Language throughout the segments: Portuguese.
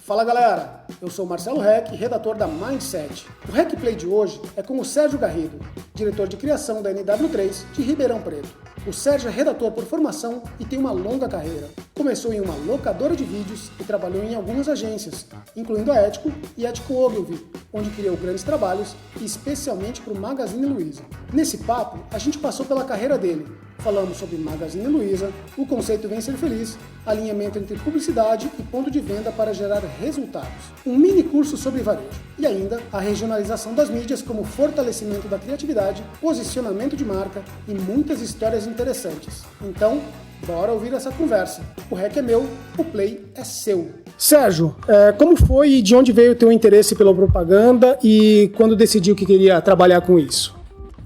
Fala galera, eu sou Marcelo Reck, redator da Mindset. O Reck Play de hoje é com o Sérgio Garrido, diretor de criação da NW3 de Ribeirão Preto. O Sérgio é redator por formação e tem uma longa carreira. Começou em uma locadora de vídeos e trabalhou em algumas agências, incluindo a Ético e Ético Ogilvy, onde criou grandes trabalhos, especialmente para o Magazine Luiza. Nesse papo, a gente passou pela carreira dele. Falamos sobre Magazine Luiza, o conceito Vencer Feliz, alinhamento entre publicidade e ponto de venda para gerar resultados, um mini curso sobre varejo e ainda a regionalização das mídias como fortalecimento da criatividade, posicionamento de marca e muitas histórias interessantes. Então, bora ouvir essa conversa. O Rec é meu, o Play é seu. Sérgio, como foi e de onde veio o teu interesse pela propaganda e quando decidiu que queria trabalhar com isso?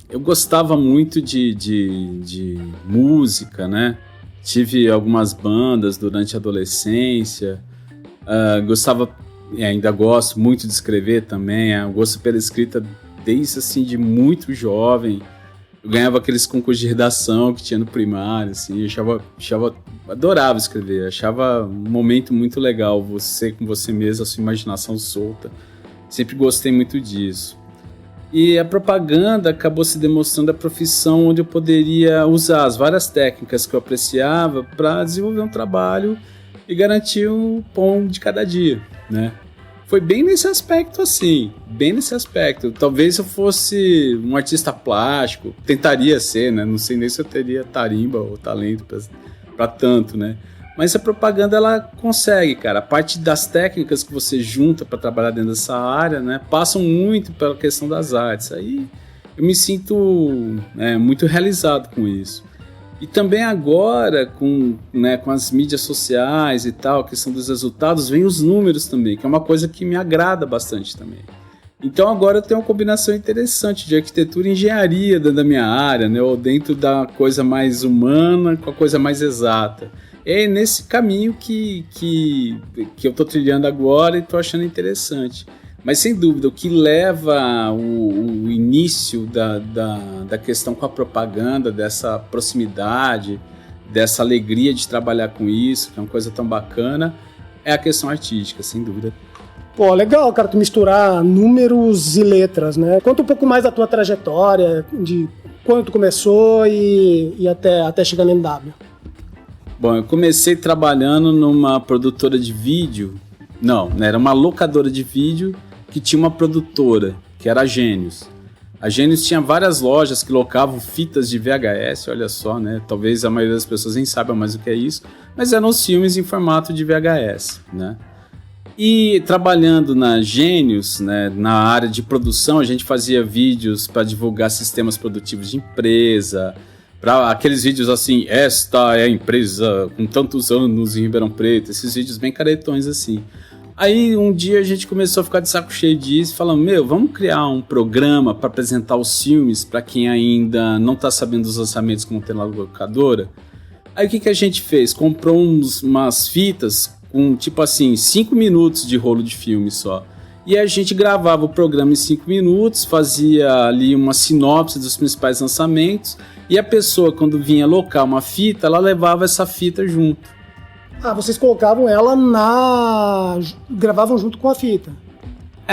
Eu gostava muito de música, né? Tive algumas bandas durante a adolescência. Gostava, e ainda gosto muito de escrever também. Eu gosto pela escrita desde assim, de muito jovem. Eu ganhava aqueles concursos de redação que tinha no primário, assim. Adorava escrever. Achava um momento muito legal, você com você mesmo, a sua imaginação solta. Sempre gostei muito disso. E a propaganda acabou se demonstrando a profissão onde eu poderia usar as várias técnicas que eu apreciava para desenvolver um trabalho e garantir o pão de cada dia, né? Foi bem nesse aspecto assim, bem nesse aspecto. Talvez eu fosse um artista plástico, tentaria ser, né? Não sei nem se eu teria tarimba ou talento para tanto, né? Mas a propaganda, ela consegue, cara. A parte das técnicas que você junta para trabalhar dentro dessa área, né, passam muito pela questão das artes. Aí eu me sinto muito realizado com isso. E também agora, com as mídias sociais e tal, a questão dos resultados, vem os números também, que é uma coisa que me agrada bastante também. Então agora eu tenho uma combinação interessante de arquitetura e engenharia dentro da minha área, né, ou dentro da coisa mais humana com a coisa mais exata. É nesse caminho que eu estou trilhando agora e estou achando interessante. Mas, sem dúvida, o que leva o início da questão com a propaganda, dessa proximidade, dessa alegria de trabalhar com isso, que é uma coisa tão bacana, é a questão artística, sem dúvida. Pô, legal, cara, tu misturar números e letras, né? Conta um pouco mais da tua trajetória, de quando tu começou e até chegar na NW. Bom, eu comecei trabalhando numa produtora de vídeo, era uma locadora de vídeo que tinha uma produtora, que era a Gênios. A Gênios tinha várias lojas que locavam fitas de VHS, olha só, né? Talvez a maioria das pessoas nem saiba mais o que é isso, mas eram os filmes em formato de VHS, né? E trabalhando na Gênios, né, na área de produção, a gente fazia vídeos para divulgar sistemas produtivos de empresa, para aqueles vídeos assim, esta é a empresa com tantos anos em Ribeirão Preto, esses vídeos bem caretões assim. Aí um dia a gente começou a ficar de saco cheio disso, falando, vamos criar um programa para apresentar os filmes para quem ainda não está sabendo dos lançamentos como tem na locadora. Aí o que a gente fez? Comprou umas fitas com tipo assim, 5 minutos de rolo de filme só. E a gente gravava o programa em 5 minutos, fazia ali uma sinopse dos principais lançamentos, e a pessoa, quando vinha locar uma fita, ela levava essa fita junto. Ah, vocês colocavam ela gravavam junto com a fita?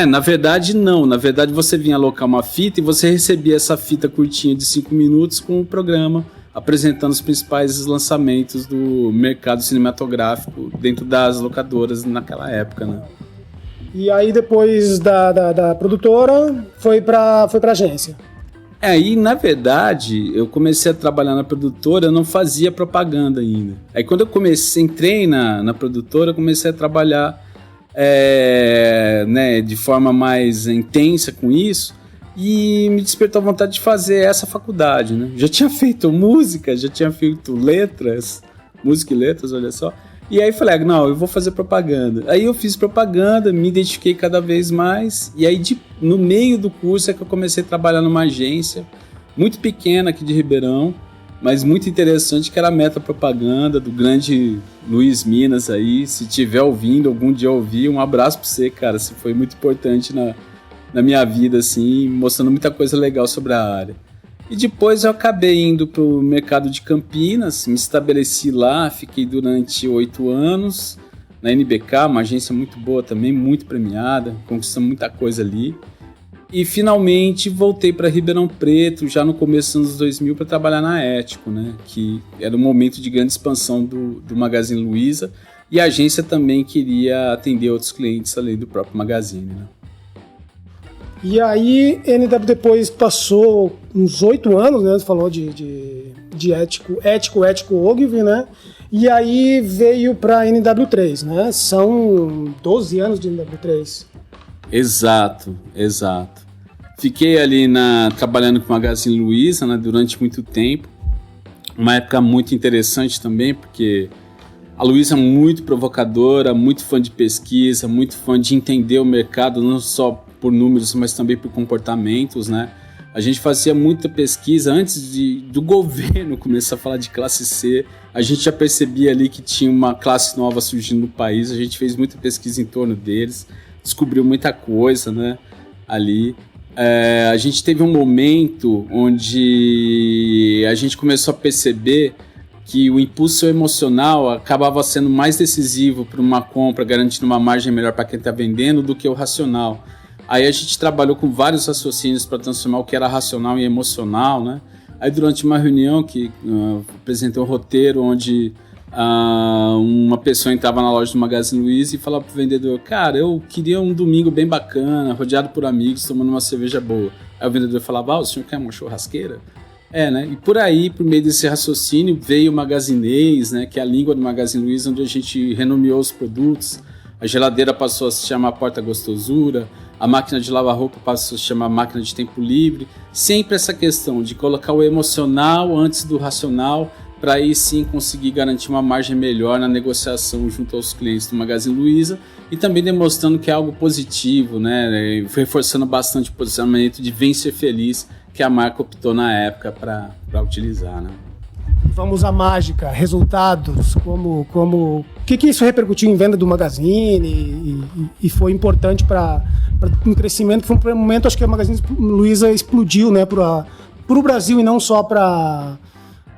Na verdade não. Na verdade você vinha locar uma fita e você recebia essa fita curtinha de 5 minutos com o programa, apresentando os principais lançamentos do mercado cinematográfico dentro das locadoras naquela época, né? E aí depois da produtora foi pra agência. E na verdade eu comecei a trabalhar na produtora, eu não fazia propaganda ainda. Aí quando eu entrei na produtora, eu comecei a trabalhar de forma mais intensa com isso e me despertou a vontade de fazer essa faculdade, né? Já tinha feito música, já tinha feito letras, música e letras, olha só. E aí falei, eu vou fazer propaganda. Aí eu fiz propaganda, me identifiquei cada vez mais. E aí no meio do curso é que eu comecei a trabalhar numa agência muito pequena aqui de Ribeirão, mas muito interessante, que era a Meta Propaganda, do grande Luiz Minas aí. Se tiver ouvindo, algum dia ouvir, um abraço pra você, cara. Você foi muito importante na minha vida, assim, mostrando muita coisa legal sobre a área. E depois eu acabei indo para o mercado de Campinas, me estabeleci lá, fiquei durante 8 anos, na NBK, uma agência muito boa também, muito premiada, conquistamos muita coisa ali. E finalmente voltei para Ribeirão Preto, já no começo dos anos 2000, para trabalhar na Ético, né? Que era um momento de grande expansão do Magazine Luiza, e a agência também queria atender outros clientes além do próprio Magazine, né? E aí, NW depois passou uns 8 anos, né? Você falou de Ético, Ogilvy, né? E aí veio para NW3, né? São 12 anos de NW3. Exato. Fiquei ali trabalhando com o Magazine Luiza, né, durante muito tempo. Uma época muito interessante também, porque a Luiza é muito provocadora, muito fã de pesquisa, muito fã de entender o mercado, não só por números, mas também por comportamentos, né? A gente fazia muita pesquisa antes do governo começar a falar de classe C. A gente já percebia ali que tinha uma classe nova surgindo no país. A gente fez muita pesquisa em torno deles, descobriu muita coisa, né, ali. A gente teve um momento onde a gente começou a perceber que o impulso emocional acabava sendo mais decisivo para uma compra, garantindo uma margem melhor para quem está vendendo, do que o racional. Aí a gente trabalhou com vários raciocínios para transformar o que era racional em emocional, né? Aí durante uma reunião que apresentei um roteiro onde uma pessoa entrava na loja do Magazine Luiza e falava pro vendedor: cara, eu queria um domingo bem bacana, rodeado por amigos, tomando uma cerveja boa. Aí o vendedor falava: o senhor quer uma churrasqueira? Né? E por aí, por meio desse raciocínio, veio o Magazinês, né? Que é a língua do Magazine Luiza, onde a gente renomeou os produtos. A geladeira passou a se chamar Porta Gostosura, a máquina de lavar roupa passou a se chamar Máquina de Tempo Livre. Sempre essa questão de colocar o emocional antes do racional, para aí sim conseguir garantir uma margem melhor na negociação junto aos clientes do Magazine Luiza, e também demonstrando que é algo positivo, né? Reforçando bastante o posicionamento de vem ser feliz, que a marca optou na época para utilizar, né? Vamos à mágica, resultados, como o que isso repercutiu em venda do Magazine e foi importante para um crescimento. Foi um momento, acho que a Magazine Luiza explodiu, né, para o Brasil e não só para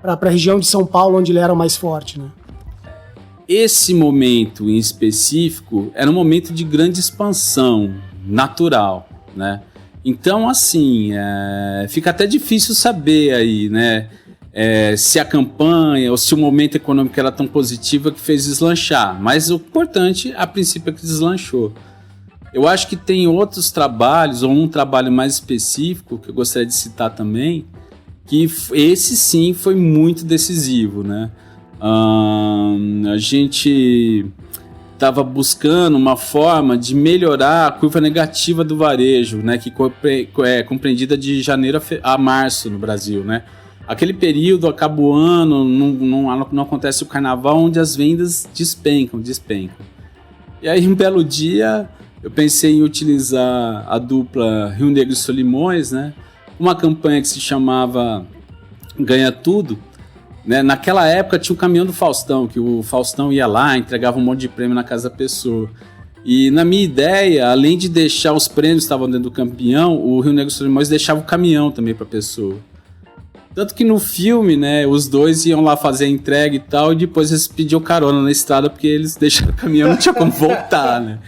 a região de São Paulo, onde ele era mais forte, né? Esse momento em específico era um momento de grande expansão natural, né? Então, assim, fica até difícil saber aí, né? Se a campanha ou se o momento econômico era tão positivo que fez deslanchar. Mas o importante, a princípio, é que deslanchou. Eu acho que tem outros trabalhos, ou um trabalho mais específico, que eu gostaria de citar também, que esse sim foi muito decisivo, né? A gente estava buscando uma forma de melhorar a curva negativa do varejo, né? Que é compreendida de janeiro a março no Brasil, né? Aquele período, acaba o ano, não acontece o carnaval, onde as vendas despencam. E aí, um belo dia, eu pensei em utilizar a dupla Rio Negro e Solimões, né? Uma campanha que se chamava Ganha Tudo, né? Naquela época tinha o caminhão do Faustão, que o Faustão ia lá, entregava um monte de prêmio na casa da pessoa. E na minha ideia, além de deixar os prêmios que estavam dentro do caminhão, o Rio Negro e Solimões deixava o caminhão também para a pessoa. Tanto que no filme, né, os dois iam lá fazer a entrega e tal, e depois eles pediam carona na estrada porque eles deixaram o caminhão, não tinha como voltar, né?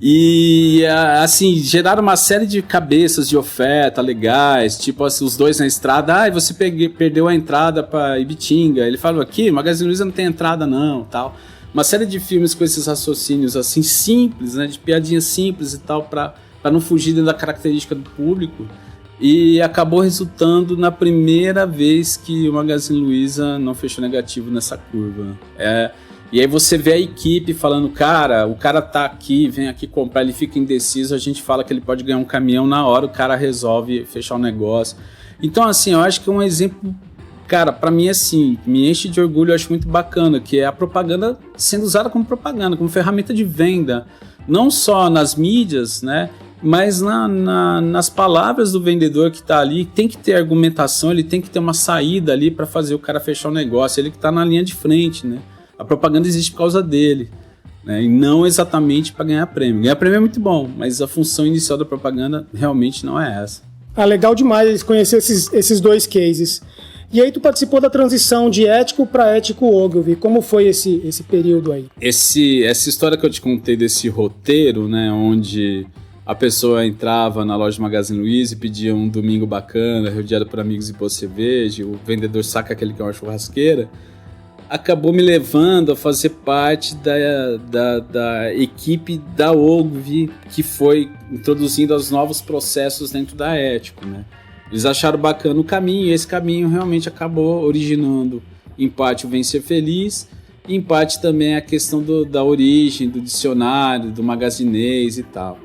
E, assim, geraram uma série de cabeças de oferta legais, tipo assim, os dois na estrada: você perdeu a entrada para Ibitinga. Ele falou: aqui, Magazine Luiza não tem entrada não, tal. Uma série de filmes com esses raciocínios, assim, simples, né, de piadinhas simples e tal, para não fugir da característica do público. E acabou resultando na primeira vez que o Magazine Luiza não fechou negativo nessa curva. E aí você vê a equipe falando: cara, o cara tá aqui, vem aqui comprar, ele fica indeciso, a gente fala que ele pode ganhar um caminhão, na hora o cara resolve fechar o negócio. Então, assim, eu acho que é um exemplo, cara, pra mim, assim, me enche de orgulho, eu acho muito bacana, que é a propaganda sendo usada como propaganda, como ferramenta de venda, não só nas mídias, né, mas nas palavras do vendedor que está ali. Tem que ter argumentação, ele tem que ter uma saída ali para fazer o cara fechar o negócio, ele que está na linha de frente, né? A propaganda existe por causa dele, né? E não exatamente para ganhar prêmio. Ganhar prêmio é muito bom, mas a função inicial da propaganda realmente não é essa. Legal demais conhecer esses dois cases. E aí tu participou da transição de Ético para Ético Ogilvy. Como foi esse período aí? Essa história que eu te contei desse roteiro, né, onde a pessoa entrava na loja Magazine Luiza e pedia um domingo bacana, rodeado por amigos e boa cerveja, o vendedor saca aquele que é uma churrasqueira, acabou me levando a fazer parte da equipe da Ogilvy, que foi introduzindo os novos processos dentro da Ético, né? Eles acharam bacana o caminho, e esse caminho realmente acabou originando, em parte, o Vencer Feliz, e em parte também a questão da origem, do dicionário, do magazinês e tal.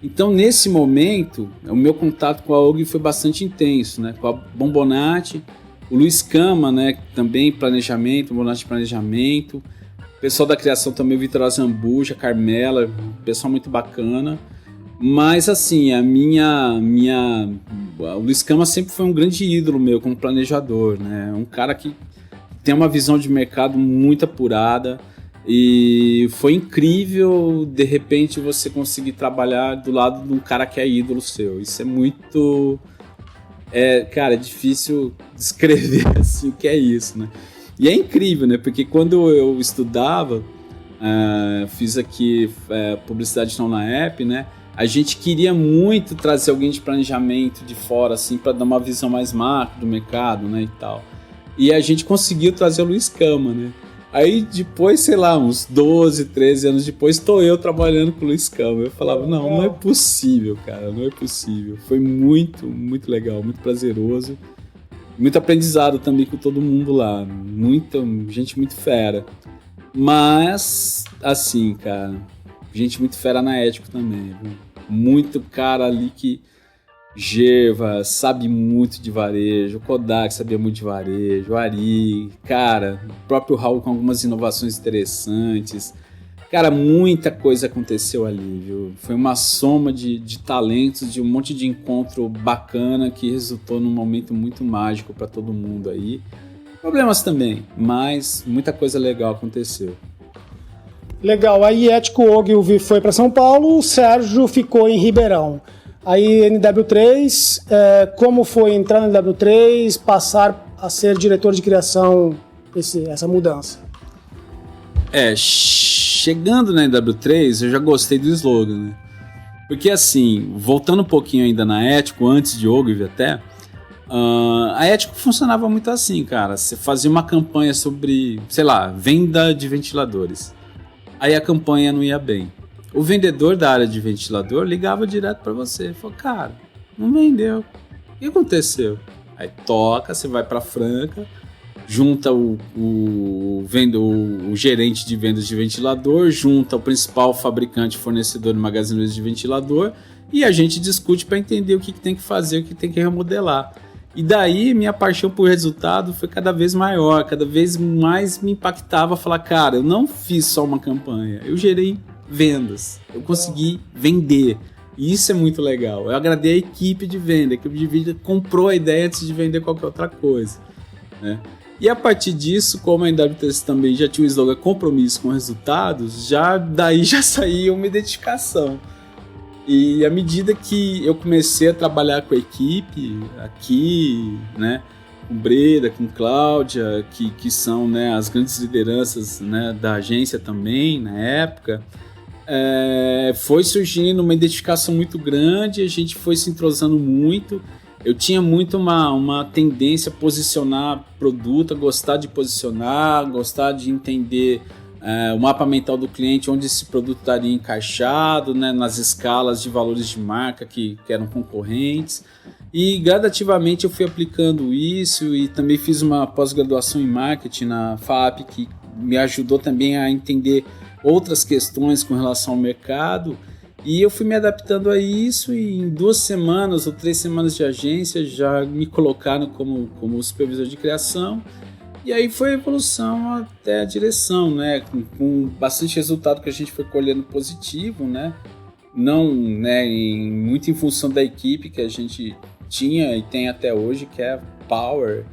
Então, nesse momento, o meu contato com a Ogilvy foi bastante intenso, né? Com a Bombonati, o Luiz Cama, né? Também planejamento, Bombonati Planejamento, o pessoal da criação também, o Vitor Azambuja, a Carmela, pessoal muito bacana. Mas assim, o Luiz Cama sempre foi um grande ídolo meu como planejador, né? Um cara que tem uma visão de mercado muito apurada e foi incrível, de repente, você conseguir trabalhar do lado de um cara que é ídolo seu. Isso é muito... cara, é difícil descrever assim o que é isso, né? E é incrível, né? Porque quando eu estudava, fiz aqui publicidade não na app, né? A gente queria muito trazer alguém de planejamento de fora, assim, para dar uma visão mais macro do mercado, né, e tal. E a gente conseguiu trazer o Luiz Cama, né? Aí depois, sei lá, uns 12, 13 anos depois, estou eu trabalhando com o Luiz Cama. Eu falava, não é possível, cara, não é possível. Foi muito, muito legal, muito prazeroso. Muito aprendizado também com todo mundo lá. Muita gente muito fera. Mas, assim, cara, gente muito fera na Ético também, viu? Muito cara ali que Gerva sabe muito de varejo, o Kodak sabia muito de varejo, o Ari, cara, o próprio Raul com algumas inovações interessantes. Cara, muita coisa aconteceu ali, viu? Foi uma soma de talentos, de um monte de encontro bacana que resultou num momento muito mágico para todo mundo aí. Problemas também, mas muita coisa legal aconteceu. Legal, aí Ético Ogilvy foi para São Paulo, o Sérgio ficou em Ribeirão. Aí NW3, como foi entrar na NW3, passar a ser diretor de criação, essa mudança? Chegando na NW3, eu já gostei do slogan, né? Porque assim, voltando um pouquinho ainda na Ético, antes de Ogilvy até, a Ético funcionava muito assim, cara. Você fazia uma campanha sobre, sei lá, venda de ventiladores. Aí a campanha não ia bem. O vendedor da área de ventilador ligava direto para você. Falou, cara, não vendeu. O que aconteceu? Aí toca, você vai para Franca, junta o gerente de vendas de ventilador, junta o principal fabricante fornecedor de Magazine Luiza de ventilador e a gente discute para entender o que tem que fazer, o que tem que remodelar. E daí minha paixão por resultado foi cada vez maior, cada vez mais me impactava falar, cara, eu não fiz só uma campanha, eu gerei vendas, eu consegui vender. E isso é muito legal. Eu agradei a equipe de venda, a equipe de venda comprou a ideia antes de vender qualquer outra coisa, né? E a partir disso, como a NW3 também já tinha o slogan compromisso com resultados, daí já saía uma identificação. E à medida que eu comecei a trabalhar com a equipe aqui, né, com Breda, com Cláudia, que são, né, as grandes lideranças, né, da agência também na época, foi surgindo uma identificação muito grande, a gente foi se entrosando muito. Eu tinha muito uma tendência a posicionar produto, a gostar de posicionar, gostar de entender o mapa mental do cliente, onde esse produto estaria encaixado, né, nas escalas de valores de marca que eram concorrentes. E gradativamente eu fui aplicando isso e também fiz uma pós-graduação em marketing na FAP, que me ajudou também a entender outras questões com relação ao mercado. E eu fui me adaptando a isso e em 2 semanas ou 3 semanas de agência já me colocaram como supervisor de criação. E aí foi a evolução até a direção, né? Com bastante resultado que a gente foi colhendo positivo, né? Não, né, muito em função da equipe que a gente tinha e tem até hoje, que é Power.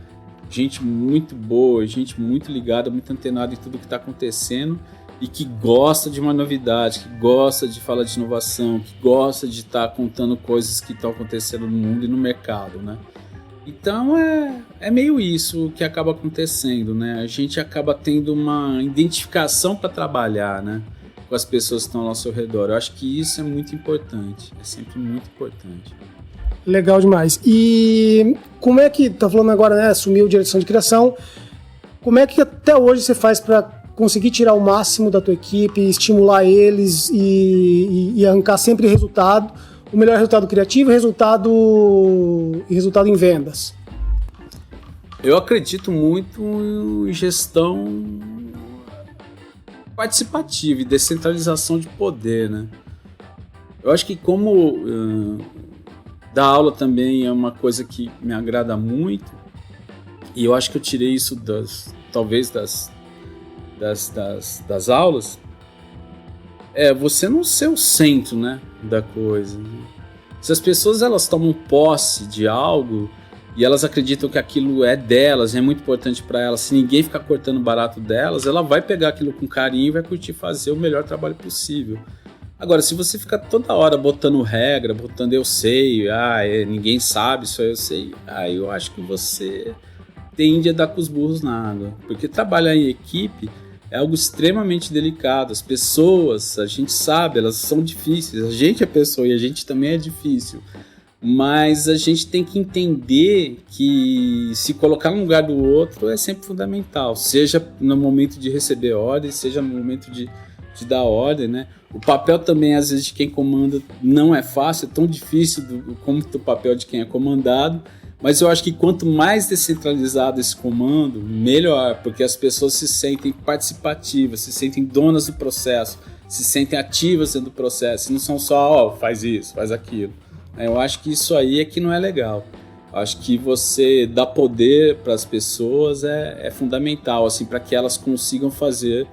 Gente muito boa, gente muito ligada, muito antenada em tudo que está acontecendo e que gosta de uma novidade, que gosta de falar de inovação, que gosta de estar contando coisas que estão acontecendo no mundo e no mercado, né? Então é meio isso que acaba acontecendo, né? A gente acaba tendo uma identificação para trabalhar, né? Com as pessoas que estão ao nosso redor. Eu acho que isso é muito importante, é sempre muito importante. Legal demais. E como é que, tá falando agora, né, assumiu direção de criação, como é que até hoje você faz para conseguir tirar o máximo da tua equipe, estimular eles e arrancar sempre resultado, o melhor resultado criativo e resultado em vendas? Eu acredito muito em gestão participativa e descentralização de poder, né? Eu acho que como dar aula também é uma coisa que me agrada muito, e eu acho que eu tirei isso talvez das aulas, você não ser o centro, né, da coisa. Se as pessoas elas tomam posse de algo e elas acreditam que aquilo é delas, é muito importante para elas, se ninguém ficar cortando barato delas, ela vai pegar aquilo com carinho e vai curtir fazer o melhor trabalho possível. Agora, se você ficar toda hora botando regra, botando eu sei, ninguém sabe, só eu sei, eu acho que você tende a dar com os burros na água. Porque trabalhar em equipe é algo extremamente delicado. As pessoas, a gente sabe, elas são difíceis. A gente é pessoa e a gente também é difícil. Mas a gente tem que entender que se colocar no lugar do outro é sempre fundamental. Seja no momento de receber ordem, seja no momento de dar ordem, né? O papel também, às vezes, de quem comanda não é fácil, é tão difícil como o papel de quem é comandado, mas eu acho que quanto mais descentralizado esse comando, melhor, porque as pessoas se sentem participativas, se sentem donas do processo, se sentem ativas dentro do processo, e não são só, faz isso, faz aquilo. Eu acho que isso aí é que não é legal. Eu acho que você dar poder para as pessoas é fundamental, assim, para que elas consigam fazer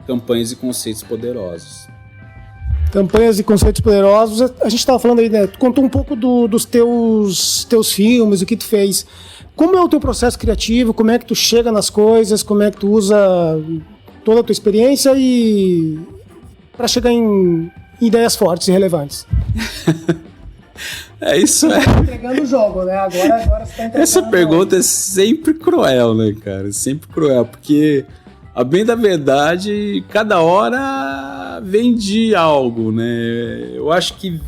campanhas e conceitos poderosos. Campanhas e conceitos poderosos. A gente estava falando aí, né? Tu contou um pouco dos teus filmes, o que tu fez. Como é o teu processo criativo? Como é que tu chega nas coisas? Como é que tu usa toda a tua experiência para chegar em ideias fortes e relevantes? Isso é. Você tá entregando o jogo, né? Agora você tá entregando. Essa pergunta é sempre cruel, né, cara? Sempre cruel, porque a bem da verdade, cada hora vende algo, né? Eu acho que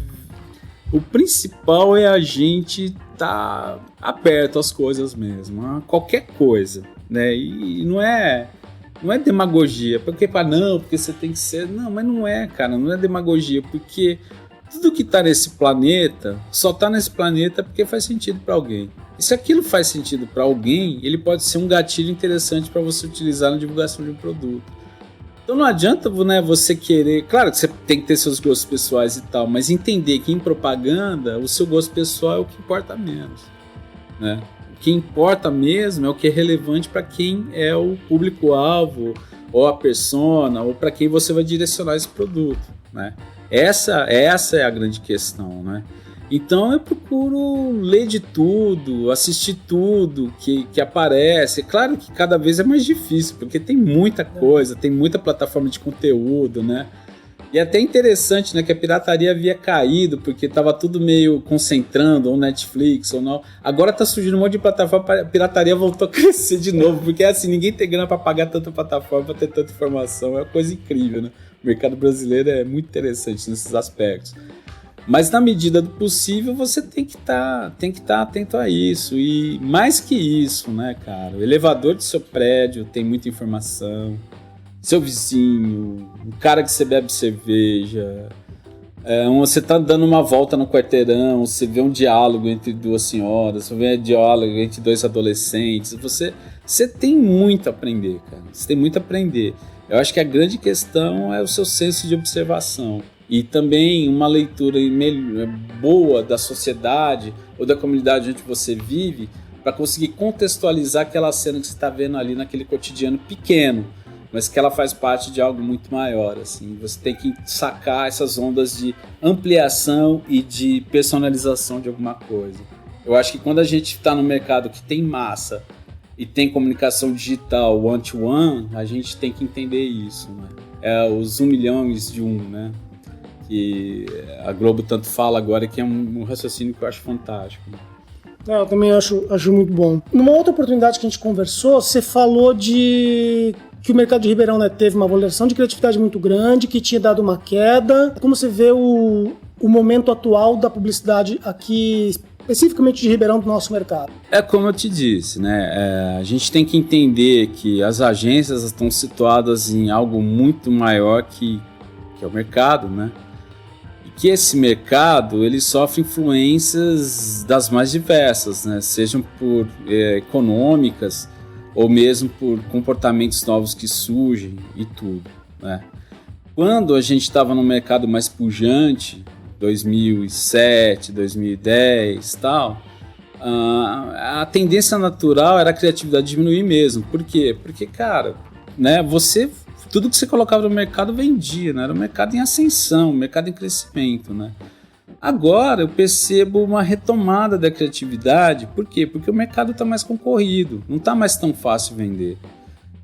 o principal é a gente estar aberto às coisas mesmo, a qualquer coisa, né? E não é demagogia, porque porque você tem que ser... Não, mas não é, cara, não é demagogia, porque tudo que tá nesse planeta, só tá nesse planeta porque faz sentido para alguém. E se aquilo faz sentido para alguém, ele pode ser um gatilho interessante para você utilizar na divulgação de um produto. Então não adianta, né, você querer... Claro que você tem que ter seus gostos pessoais e tal, mas entender que em propaganda o seu gosto pessoal é o que importa menos, né? O que importa mesmo é o que é relevante para quem é o público-alvo, ou a persona, ou para quem você vai direcionar esse produto, né? Essa é a grande questão, né? Então eu procuro ler de tudo, assistir tudo que aparece. É claro que cada vez é mais difícil, porque tem muita coisa, tem muita plataforma de conteúdo, né? E é até interessante, né, que a pirataria havia caído, porque estava tudo meio concentrando, ou Netflix, ou não. Agora tá surgindo um monte de plataforma, a pirataria voltou a crescer de novo, porque assim, ninguém tem grana para pagar tanta plataforma, para ter tanta informação. É uma coisa incrível, né? O mercado brasileiro é muito interessante nesses aspectos. Mas na medida do possível você tem que estar atento a isso. E mais que isso, né, cara? O elevador do seu prédio tem muita informação. Seu vizinho, o cara que você bebe cerveja. Você tá dando uma volta no quarteirão, você vê um diálogo entre duas senhoras, você vê um diálogo entre dois adolescentes. Você tem muito a aprender, cara. Você tem muito a aprender. Eu acho que a grande questão é o seu senso de observação. E também uma leitura boa da sociedade ou da comunidade onde você vive para conseguir contextualizar aquela cena que você está vendo ali naquele cotidiano pequeno, mas que ela faz parte de algo muito maior. Assim. Você tem que sacar essas ondas de ampliação e de personalização de alguma coisa. Eu acho que quando a gente está no mercado que tem massa e tem comunicação digital one-to-one, a gente tem que entender isso. Né? É os 1 milhão de um, né? Que a Globo tanto fala agora, que é um raciocínio que eu acho fantástico. Eu também acho muito bom. Numa outra oportunidade que a gente conversou, você falou que o mercado de Ribeirão, né, teve uma valorização de criatividade muito grande, que tinha dado uma queda. Como você vê o momento atual da publicidade aqui, especificamente de Ribeirão, do nosso mercado? É como eu te disse, né? A gente tem que entender que as agências estão situadas em algo muito maior que é o mercado, né? Que esse mercado ele sofre influências das mais diversas, né? Sejam por econômicas ou mesmo por comportamentos novos que surgem e tudo, né? Quando a gente estava no mercado mais pujante, 2007, 2010 e tal, a tendência natural era a criatividade diminuir mesmo. Por quê? Porque, cara, né, tudo que você colocava no mercado vendia, né? Era um mercado em ascensão, um mercado em crescimento, né? Agora eu percebo uma retomada da criatividade. Por quê? Porque o mercado está mais concorrido, não está mais tão fácil vender.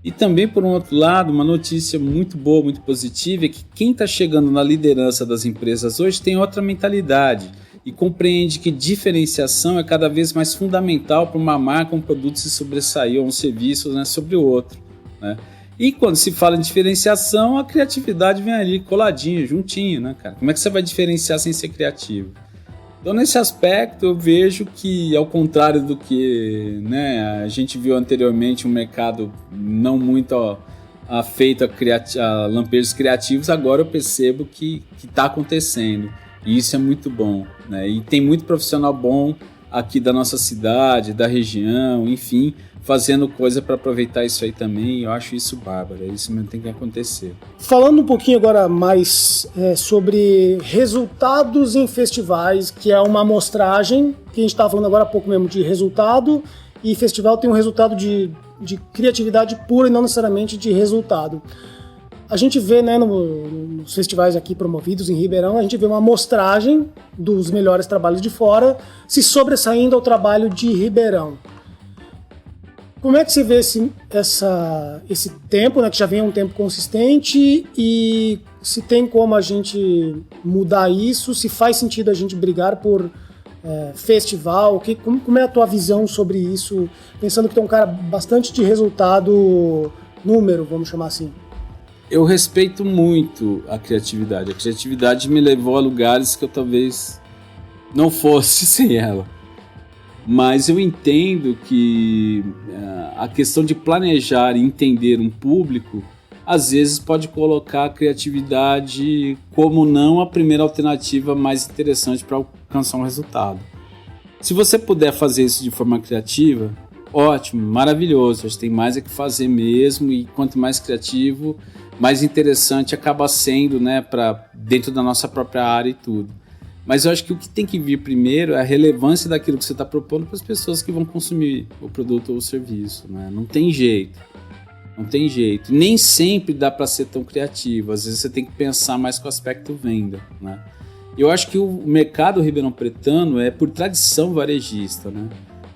E também, por um outro lado, uma notícia muito boa, muito positiva, é que quem está chegando na liderança das empresas hoje tem outra mentalidade e compreende que diferenciação é cada vez mais fundamental para uma marca, um produto se sobressair ou um serviço, né, sobre o outro, né? E quando se fala em diferenciação, a criatividade vem ali coladinha, juntinho, né, cara? Como é que você vai diferenciar sem ser criativo? Então, nesse aspecto, eu vejo que, ao contrário do que, né, a gente viu anteriormente, um mercado não muito afeito a lampejos criativos, agora eu percebo que está acontecendo. E isso é muito bom, né? E tem muito profissional bom aqui da nossa cidade, da região, enfim, fazendo coisa para aproveitar isso aí também. Eu acho isso bárbaro, isso mesmo tem que acontecer. Falando um pouquinho agora mais sobre resultados em festivais, que é uma amostragem, que a gente estava falando agora há pouco mesmo de resultado, e festival tem um resultado de criatividade pura e não necessariamente de resultado. A gente vê, né, nos festivais aqui promovidos em Ribeirão, a gente vê uma amostragem dos melhores trabalhos de fora se sobressaindo ao trabalho de Ribeirão. Como é que você vê esse tempo, né, que já vem um tempo consistente, e se tem como a gente mudar isso, se faz sentido a gente brigar por festival, como é a tua visão sobre isso, pensando que tu é um cara bastante de resultado, número, vamos chamar assim? Eu respeito muito a criatividade. A criatividade me levou a lugares que eu talvez não fosse sem ela. Mas eu entendo que a questão de planejar e entender um público, às vezes pode colocar a criatividade como não a primeira alternativa mais interessante para alcançar um resultado. Se você puder fazer isso de forma criativa, ótimo, maravilhoso. A gente tem mais é que fazer mesmo, e quanto mais criativo, mais interessante acaba sendo, né, para dentro da nossa própria área e tudo. Mas eu acho que o que tem que vir primeiro é a relevância daquilo que você está propondo para as pessoas que vão consumir o produto ou o serviço, né? Não tem jeito. Não tem jeito. Nem sempre dá para ser tão criativo. Às vezes você tem que pensar mais com o aspecto venda, né? Eu acho que o mercado ribeirão-pretano é por tradição varejista, né?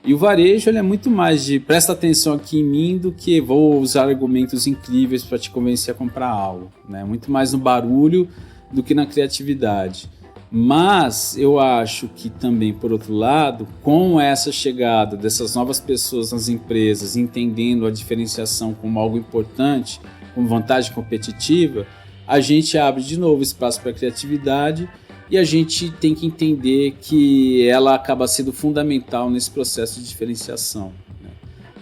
E o varejo ele é muito mais de presta atenção aqui em mim do que vou usar argumentos incríveis para te convencer a comprar algo, né? Muito mais no barulho do que na criatividade. Mas eu acho que também, por outro lado, com essa chegada dessas novas pessoas nas empresas, entendendo a diferenciação como algo importante, como vantagem competitiva, a gente abre de novo espaço para a criatividade, e a gente tem que entender que ela acaba sendo fundamental nesse processo de diferenciação, né?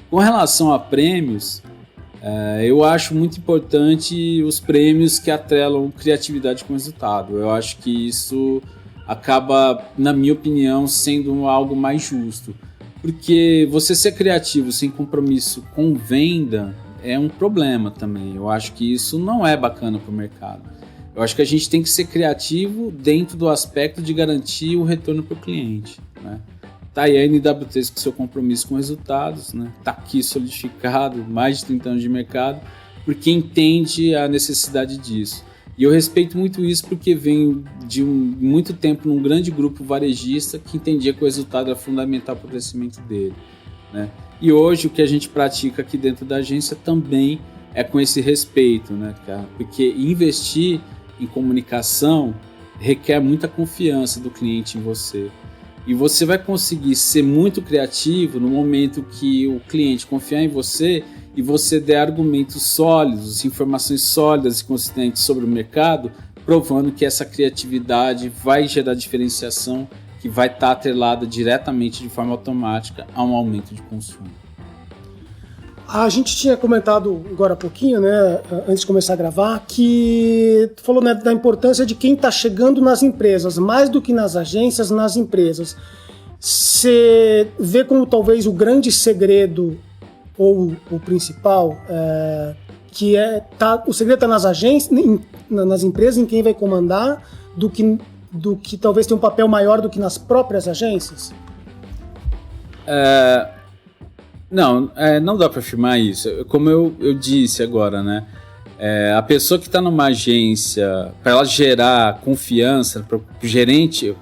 Com relação a prêmios, eu acho muito importante os prêmios que atrelam criatividade com resultado. Eu acho que isso acaba, na minha opinião, sendo algo mais justo. Porque você ser criativo sem compromisso com venda é um problema também. Eu acho que isso não é bacana para o mercado. Eu acho que a gente tem que ser criativo dentro do aspecto de garantir o retorno para o cliente, né? Tá aí a NW3 com seu compromisso com resultados, né? Tá aqui solidificado, mais de 30 anos de mercado, porque entende a necessidade disso. E eu respeito muito isso porque venho de muito tempo num grande grupo varejista que entendia que o resultado era fundamental para o crescimento dele, né? E hoje o que a gente pratica aqui dentro da agência também é com esse respeito, né, cara? Porque investir em comunicação requer muita confiança do cliente em você. E você vai conseguir ser muito criativo no momento que o cliente confiar em você e você der argumentos sólidos, informações sólidas e consistentes sobre o mercado, provando que essa criatividade vai gerar diferenciação, que vai estar atrelada diretamente de forma automática a um aumento de consumo. A gente tinha comentado agora há pouquinho, né, antes de começar a gravar, que tu falou, né, da importância de quem está chegando nas empresas, mais do que nas agências, nas empresas. Você vê como talvez o grande segredo, ou o principal, o segredo está nas agências, nas empresas, em quem vai comandar, do que talvez tenha um papel maior do que nas próprias agências? Não dá para afirmar isso. Como eu disse agora, né? A pessoa que está numa agência, para ela gerar confiança, para o cliente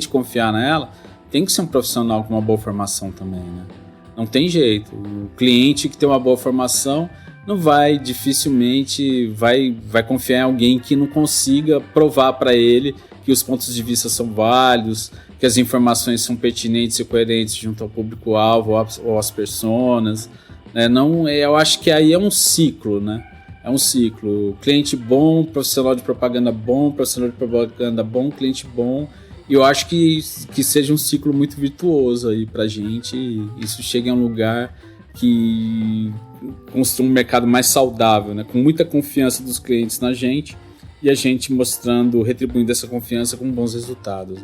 confiar nela, tem que ser um profissional com uma boa formação também, né? Não tem jeito. O cliente que tem uma boa formação não vai, dificilmente, vai confiar em alguém que não consiga provar para ele que os pontos de vista são válidos, que as informações são pertinentes e coerentes junto ao público-alvo ou às personas. Né? Eu acho que aí é um ciclo, né? É um ciclo. Cliente bom, profissional de propaganda bom, profissional de propaganda bom, cliente bom. E eu acho que seja um ciclo muito virtuoso aí pra gente. E isso chega em um lugar que construa um mercado mais saudável, né? Com muita confiança dos clientes na gente e a gente retribuindo essa confiança com bons resultados.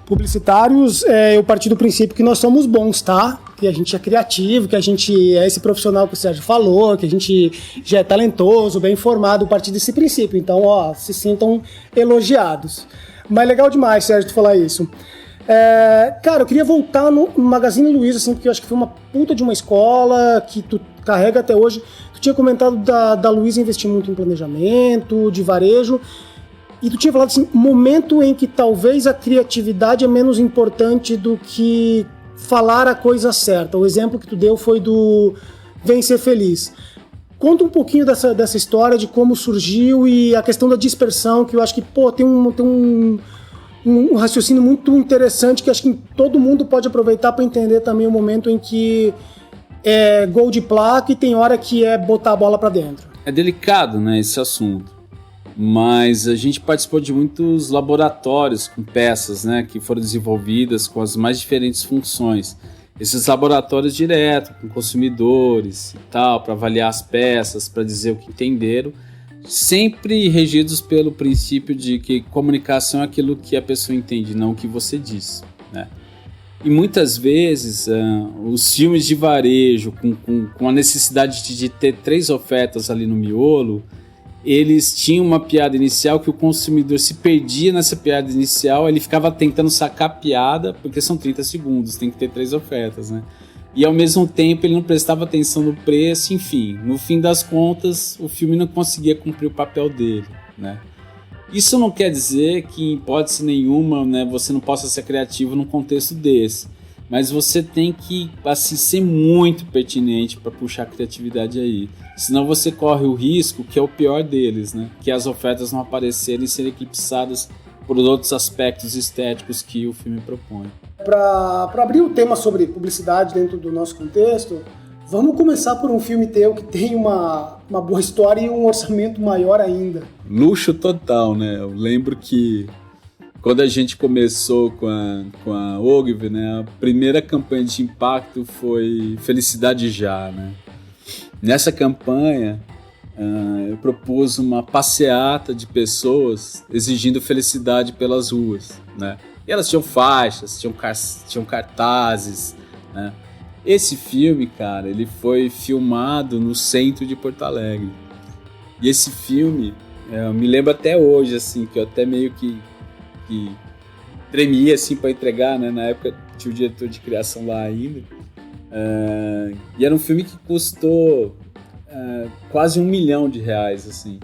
Publicitários, eu parti do princípio que nós somos bons, tá? Que a gente é criativo, que a gente é esse profissional que o Sérgio falou, que a gente já é talentoso, bem informado, a partir desse princípio. Então, se sintam elogiados. Mas legal demais, Sérgio, tu falar isso. Cara, eu queria voltar no Magazine Luiza, assim, porque eu acho que foi uma puta de uma escola que tu carrega até hoje. Tu tinha comentado da Luiza investir muito em planejamento, de varejo, e tu tinha falado assim, momento em que talvez a criatividade é menos importante do que falar a coisa certa. O exemplo que tu deu foi do Vem Ser Feliz. Conta um pouquinho dessa história, de como surgiu e a questão da dispersão, que eu acho que tem um raciocínio muito interessante que acho que todo mundo pode aproveitar para entender também o momento em que é gol de placa e tem hora que é botar a bola para dentro. É delicado, né, esse assunto, mas a gente participou de muitos laboratórios com peças, né, que foram desenvolvidas com as mais diferentes funções. Esses laboratórios direto com consumidores e tal, para avaliar as peças, para dizer o que entenderam, sempre regidos pelo princípio de que comunicação é aquilo que a pessoa entende, não o que você diz, né? E muitas vezes os filmes de varejo com a necessidade de ter 3 ofertas ali no miolo, eles tinham uma piada inicial que o consumidor se perdia nessa piada inicial, ele ficava tentando sacar a piada, porque são 30 segundos, tem que ter 3 ofertas, né? E ao mesmo tempo ele não prestava atenção no preço, enfim, no fim das contas o filme não conseguia cumprir o papel dele, né? Isso não quer dizer que em hipótese nenhuma, né, você não possa ser criativo num contexto desse, mas você tem que assim, ser muito pertinente para puxar a criatividade aí, senão você corre o risco, que é o pior deles, né, que as ofertas não aparecerem e serem eclipsadas por outros aspectos estéticos que o filme propõe. Para abrir o tema sobre publicidade dentro do nosso contexto, vamos começar por um filme teu que tem uma boa história e um orçamento maior ainda. Luxo total, né? Eu lembro que quando a gente começou com a Ogilvy, né, a primeira campanha de impacto foi Felicidade Já, né? Nessa campanha, eu propus uma passeata de pessoas exigindo felicidade pelas ruas, né? E elas tinham faixas, tinham cartazes, né? Esse filme, cara, ele foi filmado no centro de Porto Alegre. E esse filme, eu me lembro até hoje, assim, que eu até meio que tremia, assim, para entregar, né? Na época tinha o diretor de criação lá ainda. E era um filme que custou quase R$1 milhão, assim.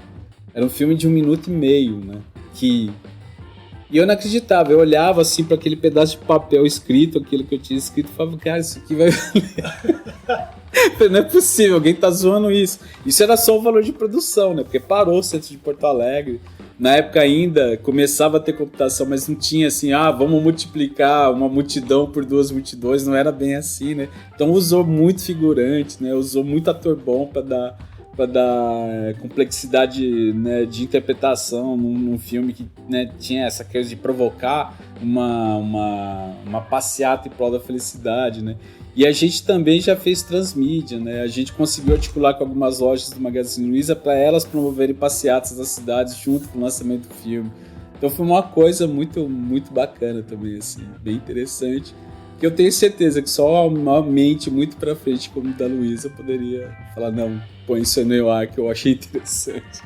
Era um filme de 1 minuto e meio, né? E eu não acreditava, eu olhava assim para aquele pedaço de papel escrito, aquilo que eu tinha escrito, e falava, cara, isso aqui vai valer. Não é possível, alguém tá zoando isso. Isso era só o valor de produção, né? Porque parou o centro de Porto Alegre, Na época ainda começava a ter computação, mas não tinha assim, vamos multiplicar uma multidão por 2 multidões, não era bem assim, né? Então usou muito figurante, né? Usou muito ator bom para dar complexidade, né, de interpretação num filme que, né, tinha essa coisa de provocar uma passeata em prol da felicidade, né? E a gente também já fez transmídia, né? A gente conseguiu articular com algumas lojas do Magazine Luiza para elas promoverem passeatas nas cidades junto com o lançamento do filme. Então foi uma coisa muito, muito bacana também, assim, bem interessante. Que eu tenho certeza que só uma mente muito pra frente como o da Luiza poderia falar, não, põe isso no ar que eu achei interessante.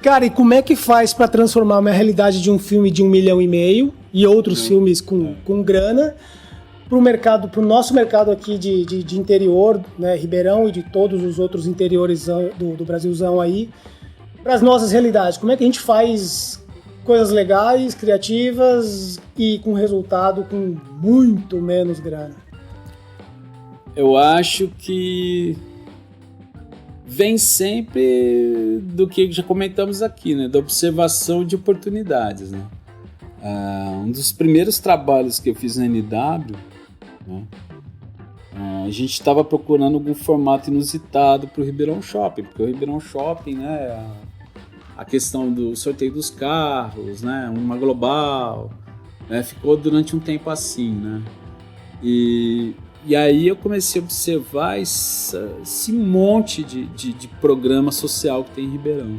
Cara, e como é que faz pra transformar uma realidade de um filme de 1,5 milhão e outros filmes com grana pro nosso mercado aqui de interior, né, Ribeirão e de todos os outros interiores do Brasilzão aí, pras nossas realidades? Como é que a gente faz coisas legais, criativas e com resultado com muito menos grana? Eu acho que vem sempre do que já comentamos aqui, né? Da observação de oportunidades, né? Um dos primeiros trabalhos que eu fiz na NW, né? A gente estava procurando algum formato inusitado para o Ribeirão Shopping, porque o Ribeirão Shopping, né? A questão do sorteio dos carros, né? Uma global, né? Ficou durante um tempo assim, né? E aí eu comecei a observar esse monte de programa social que tem em Ribeirão.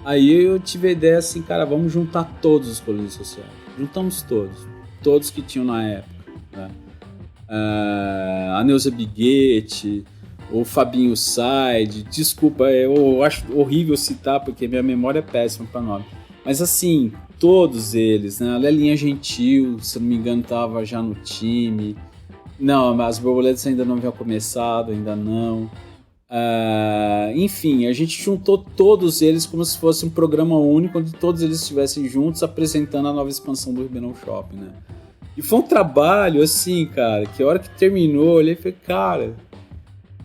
Aí eu tive a ideia assim, cara, vamos juntar todos os colunistas sociais. Juntamos todos que tinham na época, né? A Neuza Biguete, o Fabinho Said, desculpa, eu acho horrível citar porque minha memória é péssima para nome. Mas assim, todos eles, né? A Lelinha Gentil, se não me engano, estava já no time. Não, as borboletas ainda não haviam começado, ainda não. Enfim, a gente juntou todos eles como se fosse um programa único, onde todos eles estivessem juntos apresentando a nova expansão do Ribeirão Shopping, né? E foi um trabalho, assim, cara, que a hora que terminou, eu olhei e falei, cara,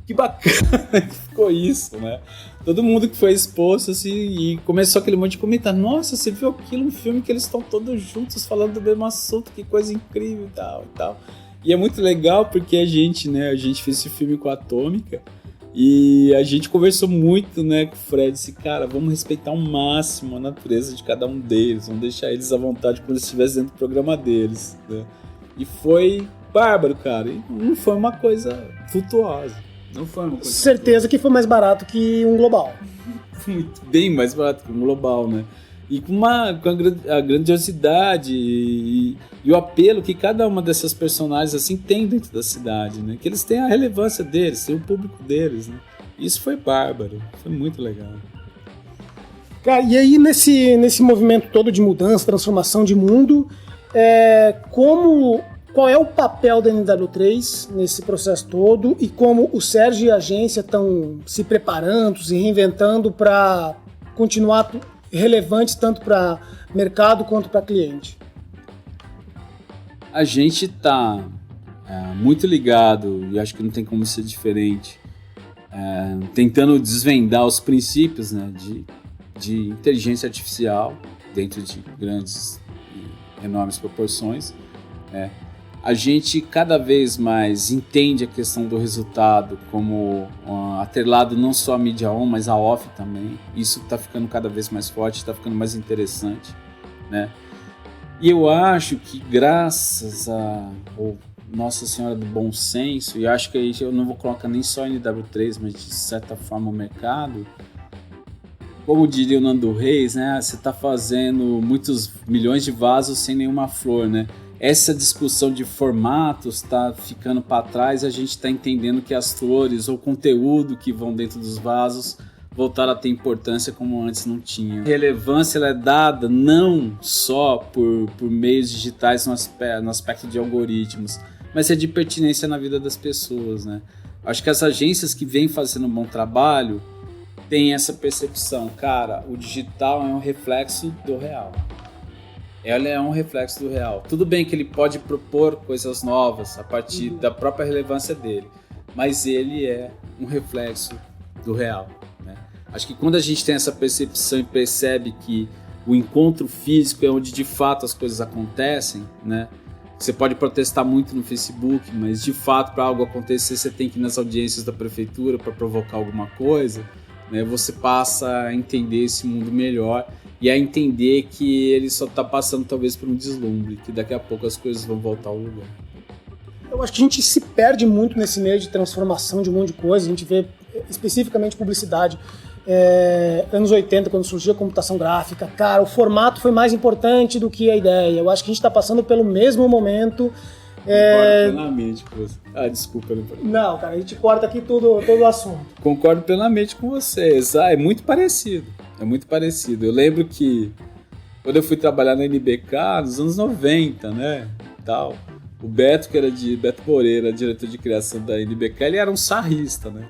que bacana que ficou isso, né? Todo mundo que foi exposto, assim, e começou aquele monte de comentário. Nossa, você viu aquilo, um filme que eles estão todos juntos falando do mesmo assunto, que coisa incrível e tal e tal. E é muito legal porque a gente fez esse filme com a Atômica e a gente conversou muito, né, com o Fred, assim, cara, vamos respeitar ao máximo a natureza de cada um deles, vamos deixar eles à vontade quando eles estivessem dentro do programa deles, né? E foi bárbaro, cara, e não foi uma coisa vultuosa, não foi uma coisa certeza que foi mais barato que um global. Muito bem mais barato que um global, né? E com a grandiosidade e o apelo que cada uma dessas personagens assim tem dentro da cidade, né? Que eles têm a relevância deles, têm o público deles, né? Isso foi bárbaro, foi muito legal. Cara, e aí nesse movimento todo de mudança, transformação de mundo, qual é o papel da NW3 nesse processo todo e como o Sérgio e a agência estão se preparando, se reinventando para continuar relevantes tanto para mercado quanto para cliente? A gente está muito ligado, e acho que não tem como ser diferente, tentando desvendar os princípios, né, de inteligência artificial dentro de grandes e enormes proporções. A gente cada vez mais entende a questão do resultado como atrelado não só à mídia on, mas à off também. Isso está ficando cada vez mais forte, está ficando mais interessante, né? E eu acho que graças a Nossa Senhora do Bom Senso, e acho que aí eu não vou colocar nem só a NW3, mas de certa forma o mercado, como diria o Nando Reis, né? Você está fazendo muitos milhões de vasos sem nenhuma flor, né? Essa discussão de formatos está ficando para trás, a gente está entendendo que as flores ou conteúdo que vão dentro dos vasos voltaram a ter importância como antes não tinha. A relevância ela é dada não só por meios digitais no aspecto de algoritmos, mas é de pertinência na vida das pessoas, né? Acho que as agências que vêm fazendo um bom trabalho têm essa percepção, cara, o digital é um reflexo do real. Ela é um reflexo do real. Tudo bem que ele pode propor coisas novas a partir da própria relevância dele, mas ele é um reflexo do real, né? Acho que quando a gente tem essa percepção e percebe que o encontro físico é onde de fato as coisas acontecem, né? Você pode protestar muito no Facebook, mas de fato para algo acontecer você tem que ir nas audiências da prefeitura para provocar alguma coisa, né? Você passa a entender esse mundo melhor e a entender que ele só está passando talvez por um deslumbre, que daqui a pouco as coisas vão voltar ao lugar. Eu acho que a gente se perde muito nesse meio de transformação de um monte de coisa. A gente vê especificamente publicidade. Anos 80, quando surgiu a computação gráfica, cara, o formato foi mais importante do que a ideia. Eu acho que a gente está passando pelo mesmo momento. Concordo plenamente com você. Desculpa. Não, cara, a gente corta aqui todo o assunto. Concordo plenamente com vocês. É muito parecido. É muito parecido. Eu lembro que quando eu fui trabalhar na NBK, nos anos 90, né, tal, o Beto, Beto Moreira, diretor de criação da NBK, ele era um sarrista, né?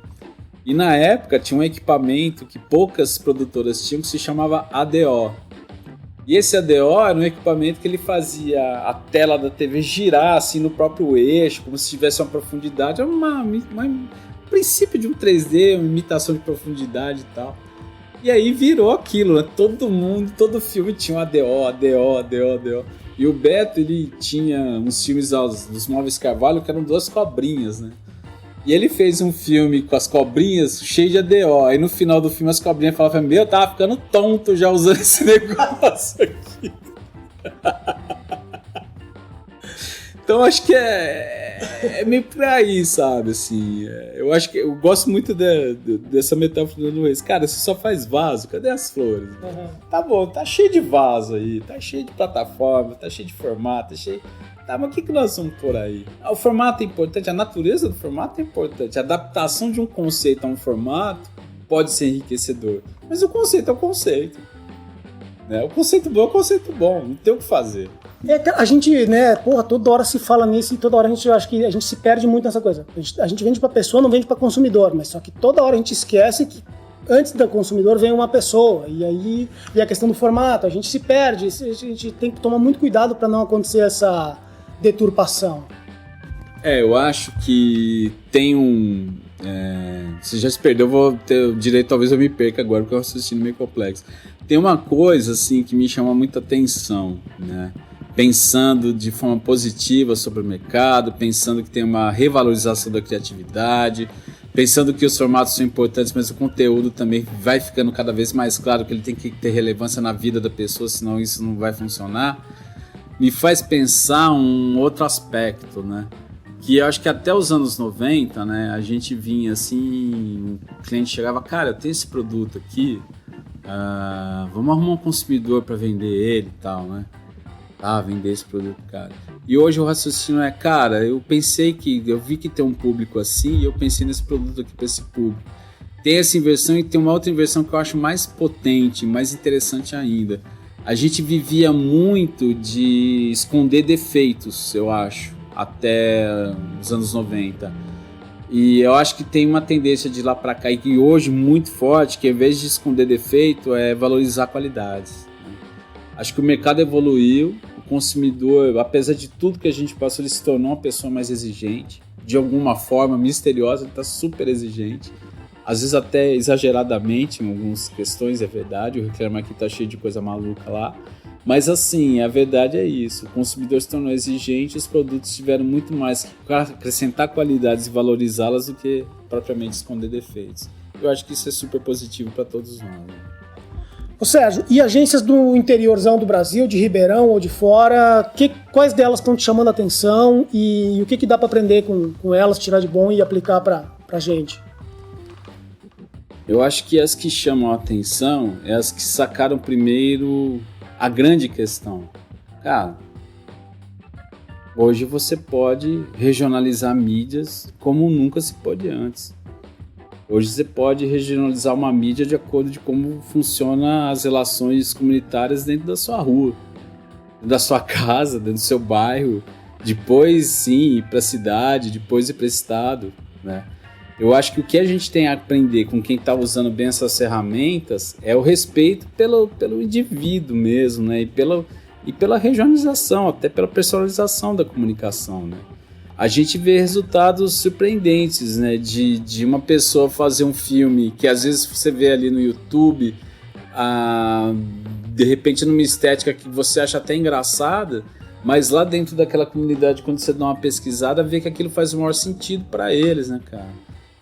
E na época tinha um equipamento que poucas produtoras tinham que se chamava ADO. E esse ADO era um equipamento que ele fazia a tela da TV girar assim no próprio eixo, como se tivesse uma profundidade. Era um princípio de um 3D, uma imitação de profundidade e tal. E aí virou aquilo, né? Todo filme tinha um ADO. E o Beto, ele tinha uns filmes dos Móveis Carvalho que eram 2 cobrinhas, né? E ele fez um filme com as cobrinhas cheio de ADO. Aí no final do filme as cobrinhas falavam: meu, eu tava ficando tonto já usando esse negócio aqui. Então acho que é meio por aí, sabe? Assim, eu acho que eu gosto muito dessa metáfora do Reis. Cara, você só faz vaso, cadê as flores? Uhum. Tá bom, tá cheio de vaso aí, tá cheio de plataforma, tá cheio de formato, tá cheio... Tá, mas o que nós vamos por aí? O formato é importante, a natureza do formato é importante, a adaptação de um conceito a um formato pode ser enriquecedor, mas o conceito é o conceito. Né? O conceito bom é o conceito bom, não tem o que fazer. A gente, né, toda hora se fala nisso e toda hora eu acho que a gente se perde muito nessa coisa. A gente vende pra pessoa, não vende pra consumidor, mas só que toda hora a gente esquece que antes do consumidor vem uma pessoa, e a questão do formato, a gente se perde, a gente tem que tomar muito cuidado para não acontecer essa deturpação. Eu acho que tem você já se perdeu, eu vou ter o direito, talvez eu me perca agora, porque eu estou assistindo meio complexo. Tem uma coisa assim que me chama muita atenção, né? Pensando de forma positiva sobre o mercado, pensando que tem uma revalorização da criatividade, pensando que os formatos são importantes, mas o conteúdo também vai ficando cada vez mais claro que ele tem que ter relevância na vida da pessoa, senão isso não vai funcionar. Me faz pensar um outro aspecto, né? Que eu acho que até os anos 90, né, a gente vinha assim, o cliente chegava: cara, eu tenho esse produto aqui, vamos arrumar um consumidor para vender ele e tal, né? Vender esse produto, cara. E hoje o raciocínio é: cara, eu vi que tem um público assim e eu pensei nesse produto aqui para esse público. Tem essa inversão e tem uma outra inversão que eu acho mais potente, mais interessante ainda. A gente vivia muito de esconder defeitos, eu acho, até os anos 90. E eu acho que tem uma tendência de lá para cá, e que hoje muito forte, que ao invés de esconder defeito, é valorizar qualidades. Acho que o mercado evoluiu, o consumidor, apesar de tudo que a gente passou, ele se tornou uma pessoa mais exigente. De alguma forma misteriosa, ele está super exigente. Às vezes até exageradamente em algumas questões, é verdade, o Reclame Aqui tá cheio de coisa maluca lá, mas assim, a verdade é isso, o consumidor se tornou exigente, os produtos tiveram muito mais para acrescentar qualidades e valorizá-las do que propriamente esconder defeitos. Eu acho que isso é super positivo para todos nós. Né? Ô Sérgio, e agências do interiorzão do Brasil, de Ribeirão ou de fora, quais delas estão te chamando a atenção e o que dá para aprender com elas, tirar de bom e aplicar para gente? Eu acho que as que chamam a atenção é as que sacaram primeiro a grande questão. Cara, hoje você pode regionalizar mídias como nunca se pôde antes. Hoje você pode regionalizar uma mídia de acordo com como funcionam as relações comunitárias dentro da sua rua, da sua casa, dentro do seu bairro. Depois, sim, ir para a cidade, depois ir para o estado, né? Eu acho que o que a gente tem a aprender com quem está usando bem essas ferramentas é o respeito pelo indivíduo mesmo, né? E pela regionalização, até pela personalização da comunicação, né? a gente vê resultados surpreendentes, né? De uma pessoa fazer um filme que às vezes você vê ali no YouTube, de repente numa estética que você acha até engraçada, mas lá dentro daquela comunidade, quando você dá uma pesquisada, vê que aquilo faz o maior sentido para eles, né, cara?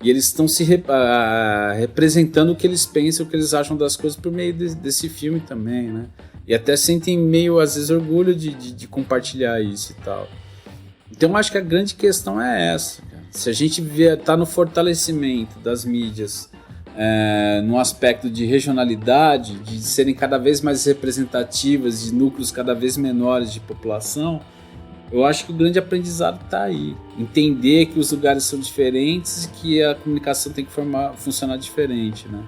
E eles estão se representando o que eles pensam, o que eles acham das coisas por meio desse filme também, né? E até sentem meio, às vezes, orgulho de compartilhar isso e tal. Então, acho que a grande questão é essa, cara. Se a gente tá no fortalecimento das mídias, no aspecto de regionalidade, de serem cada vez mais representativas, de núcleos cada vez menores de população, eu acho que o grande aprendizado está aí. Entender que os lugares são diferentes e que a comunicação tem que funcionar diferente, né?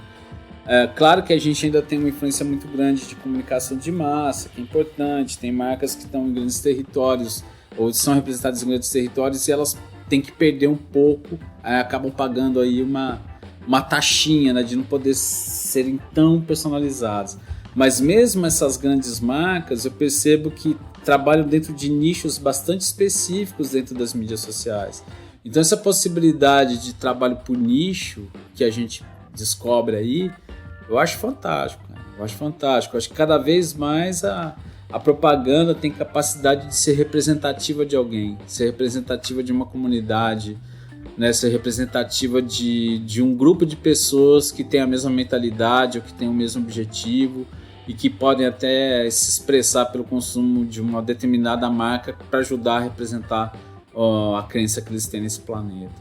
Claro que a gente ainda tem uma influência muito grande de comunicação de massa, que é importante. Tem marcas que estão em grandes territórios ou são representadas em grandes territórios e elas têm que perder um pouco, acabam pagando aí uma taxinha, né, de não poder serem tão personalizadas. Mas mesmo essas grandes marcas, eu percebo que trabalham dentro de nichos bastante específicos dentro das mídias sociais. Então essa possibilidade de trabalho por nicho que a gente descobre aí, eu acho fantástico, cara. Eu acho fantástico. Eu acho que cada vez mais a propaganda tem capacidade de ser representativa de alguém, ser representativa de uma comunidade, né, ser representativa de um grupo de pessoas que tem a mesma mentalidade ou que tem o mesmo objetivo e que podem até se expressar pelo consumo de uma determinada marca para ajudar a representar a crença que eles têm nesse planeta.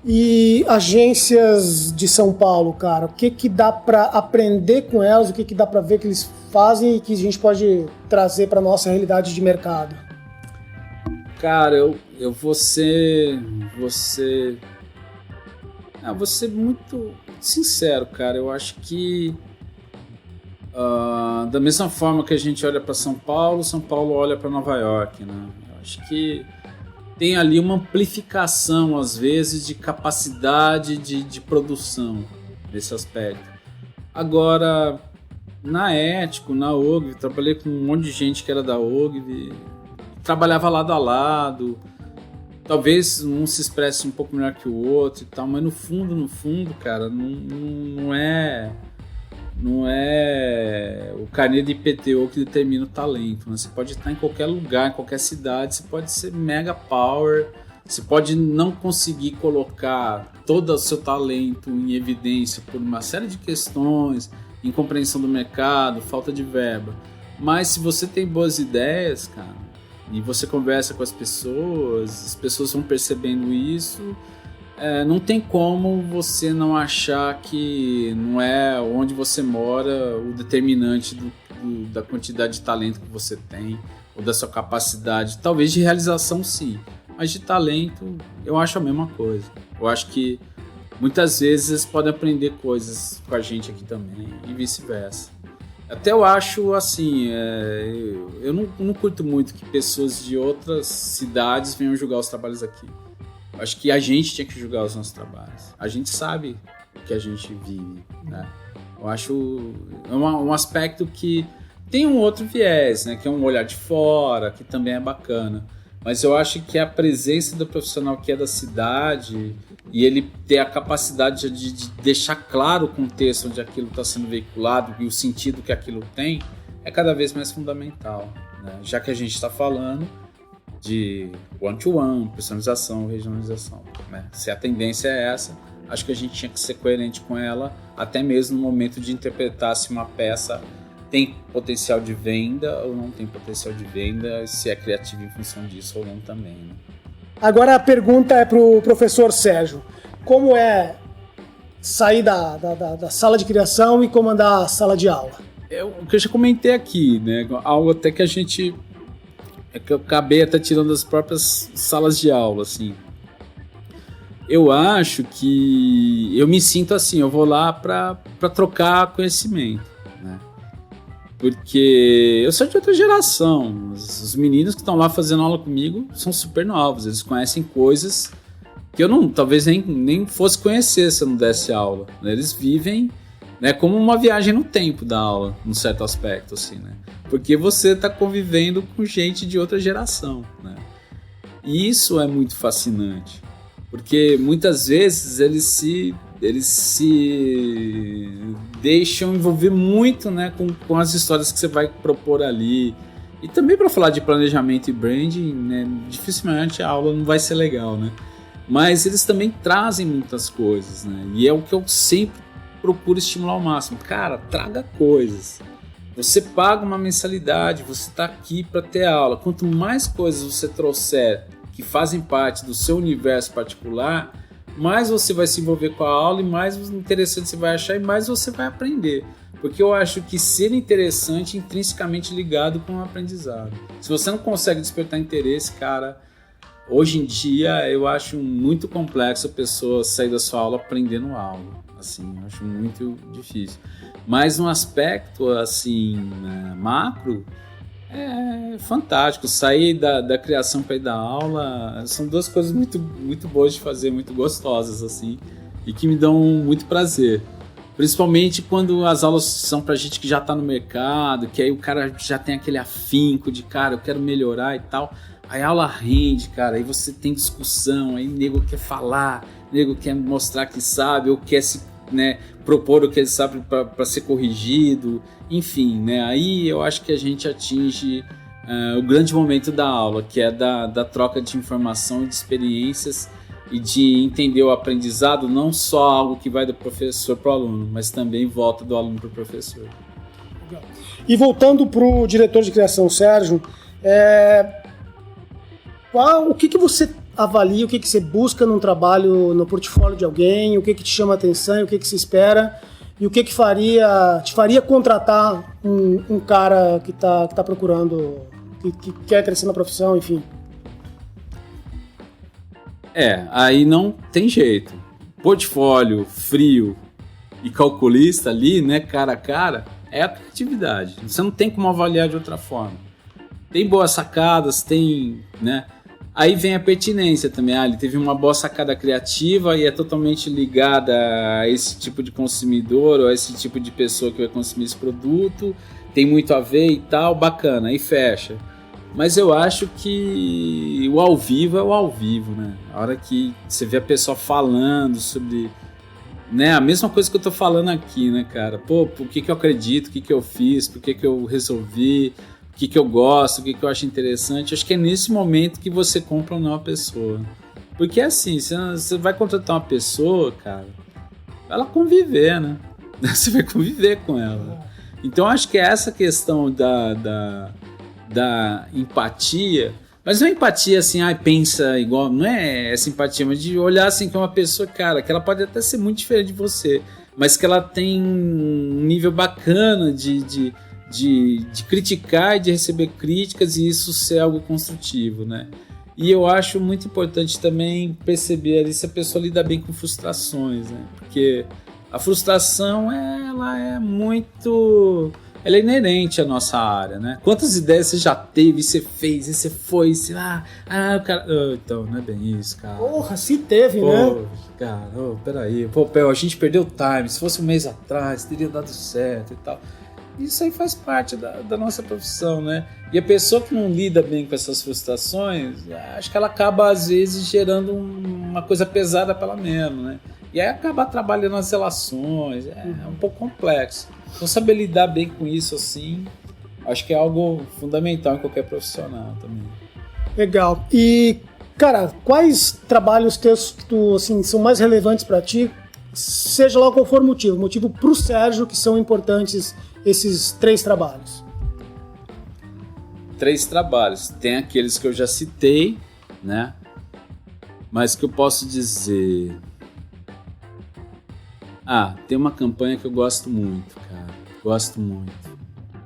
E agências de São Paulo, cara, o que dá para aprender com elas, o que dá para ver que eles fazem e que a gente pode trazer para nossa realidade de mercado? Cara, eu vou ser muito sincero, cara. Eu acho que da mesma forma que a gente olha para São Paulo olha para Nova York, né? Eu acho que tem ali uma amplificação, às vezes, de capacidade de produção desse aspecto. Agora, na Ético, na Ogilvy, trabalhei com um monte de gente que era da Ogilvy, trabalhava lado a lado, talvez um se expresse um pouco melhor que o outro e tal, mas no fundo, cara, não é o carnê de IPTU que determina o talento, né? Você pode estar em qualquer lugar, em qualquer cidade, você pode ser mega power, você pode não conseguir colocar todo o seu talento em evidência por uma série de questões, incompreensão do mercado, falta de verba, mas se você tem boas ideias, cara, e você conversa com as pessoas vão percebendo isso, não tem como você não achar que não é onde você mora o determinante da quantidade de talento que você tem ou da sua capacidade, talvez de realização sim, mas de talento eu acho a mesma coisa. Eu acho que muitas vezes eles podem aprender coisas com a gente aqui também e vice-versa. Até eu acho assim, eu não curto muito que pessoas de outras cidades venham julgar os trabalhos aqui. Eu acho que a gente tinha que julgar os nossos trabalhos. A gente sabe o que a gente vive, né? Eu acho um aspecto que tem um outro viés, né? Que é um olhar de fora, que também é bacana. Mas eu acho que a presença do profissional que é da cidade e ele ter a capacidade de deixar claro o contexto onde aquilo está sendo veiculado e o sentido que aquilo tem é cada vez mais fundamental, né? Já que a gente está falando de one-to-one, personalização, regionalização, né? Se a tendência é essa, acho que a gente tinha que ser coerente com ela, até mesmo no momento de interpretar se uma peça tem potencial de venda ou não tem potencial de venda, se é criativo em função disso ou não também, né? Agora a pergunta é para o professor Sérgio. Como é sair da sala de criação e comandar a sala de aula? O que eu já comentei aqui, né? Algo até que que eu acabei até tirando das próprias salas de aula, assim. Eu acho que eu me sinto assim, eu vou lá para trocar conhecimento, né? Porque eu sou de outra geração. Os meninos que estão lá fazendo aula comigo são super novos. Eles conhecem coisas que eu talvez nem fosse conhecer se eu não desse aula, né? Eles vivem, né, como uma viagem no tempo da aula, num certo aspecto, assim, né? Porque você está convivendo com gente de outra geração, né? E isso é muito fascinante, porque muitas vezes eles se deixam envolver muito, né, com as histórias que você vai propor ali. E também para falar de planejamento e branding, né, dificilmente a aula não vai ser legal, né? Mas eles também trazem muitas coisas, né? E é o que eu sempre procuro estimular ao máximo. Cara, traga coisas. Você paga uma mensalidade, você está aqui para ter aula. Quanto mais coisas você trouxer que fazem parte do seu universo particular, mais você vai se envolver com a aula e mais interessante você vai achar e mais você vai aprender. Porque eu acho que ser interessante é intrinsecamente ligado com o aprendizado. Se você não consegue despertar interesse, cara, hoje em dia eu acho muito complexo a pessoa sair da sua aula aprendendo algo. Assim, eu acho muito difícil. Mas no aspecto assim, né, macro, é fantástico. Sair da criação para ir dar aula são duas coisas muito, muito boas de fazer, muito gostosas assim, e que me dão muito prazer. Principalmente quando as aulas são pra gente que já tá no mercado, que aí o cara já tem aquele afinco de, cara, eu quero melhorar e tal. Aí a aula rende, cara, aí você tem discussão, aí o nego quer falar, o nego quer mostrar que sabe, ou quer se, né, propor o que ele sabe para ser corrigido, enfim, né, aí eu acho que a gente atinge o grande momento da aula, que é da troca de informação e de experiências e de entender o aprendizado, não só algo que vai do professor para o aluno, mas também volta do aluno para o professor. E voltando para o diretor de criação, Sérgio, o que você avalia, o que você busca num trabalho, no portfólio de alguém, o que te chama a atenção, o que se espera e o que te faria contratar um cara que tá procurando, que quer crescer na profissão, enfim? Aí não tem jeito. Portfólio frio e calculista ali, né, cara a cara, é a criatividade. Você não tem como avaliar de outra forma. Tem boas sacadas, tem, né? Aí vem a pertinência também. Ele teve uma boa sacada criativa e é totalmente ligada a esse tipo de consumidor ou a esse tipo de pessoa que vai consumir esse produto. Tem muito a ver e tal, bacana, aí fecha. Mas eu acho que o ao vivo é o ao vivo, né? A hora que você vê a pessoa falando sobre, né, a mesma coisa que eu tô falando aqui, né, cara? Pô, por que eu acredito, o que eu fiz, por que eu resolvi, o que eu gosto, o que eu acho interessante. Acho que é nesse momento que você compra ou não a pessoa. Porque assim, você vai contratar uma pessoa, cara, pra ela conviver, né? Você vai conviver com ela. Então acho que é essa questão da empatia, mas não é empatia assim, pensa igual, não é essa empatia, mas de olhar assim que é uma pessoa, cara, que ela pode até ser muito diferente de você, mas que ela tem um nível bacana de criticar e de receber críticas e isso ser algo construtivo, né? E eu acho muito importante também perceber ali se a pessoa lida bem com frustrações, né? Porque a frustração, ela é inerente à nossa área, né? Quantas ideias você já teve, você fez, e você foi, o cara... então, não é bem isso, cara. Porra, se teve, né? Cara, peraí. A gente perdeu o time. Se fosse um mês atrás, teria dado certo e tal. Isso aí faz parte da nossa profissão, né? E a pessoa que não lida bem com essas frustrações, acho que ela acaba, às vezes, gerando uma coisa pesada para ela mesma, né? E aí acaba trabalhando as relações, é um pouco complexo. Então saber lidar bem com isso, assim, acho que é algo fundamental em qualquer profissional também. Legal. E, cara, quais trabalhos teus assim, são mais relevantes para ti, seja lá qual for o motivo para o Sérgio que são importantes esses 3 trabalhos? 3 trabalhos. Tem aqueles que eu já citei, né? Mas que eu posso dizer... tem uma campanha que eu gosto muito, cara. Gosto muito.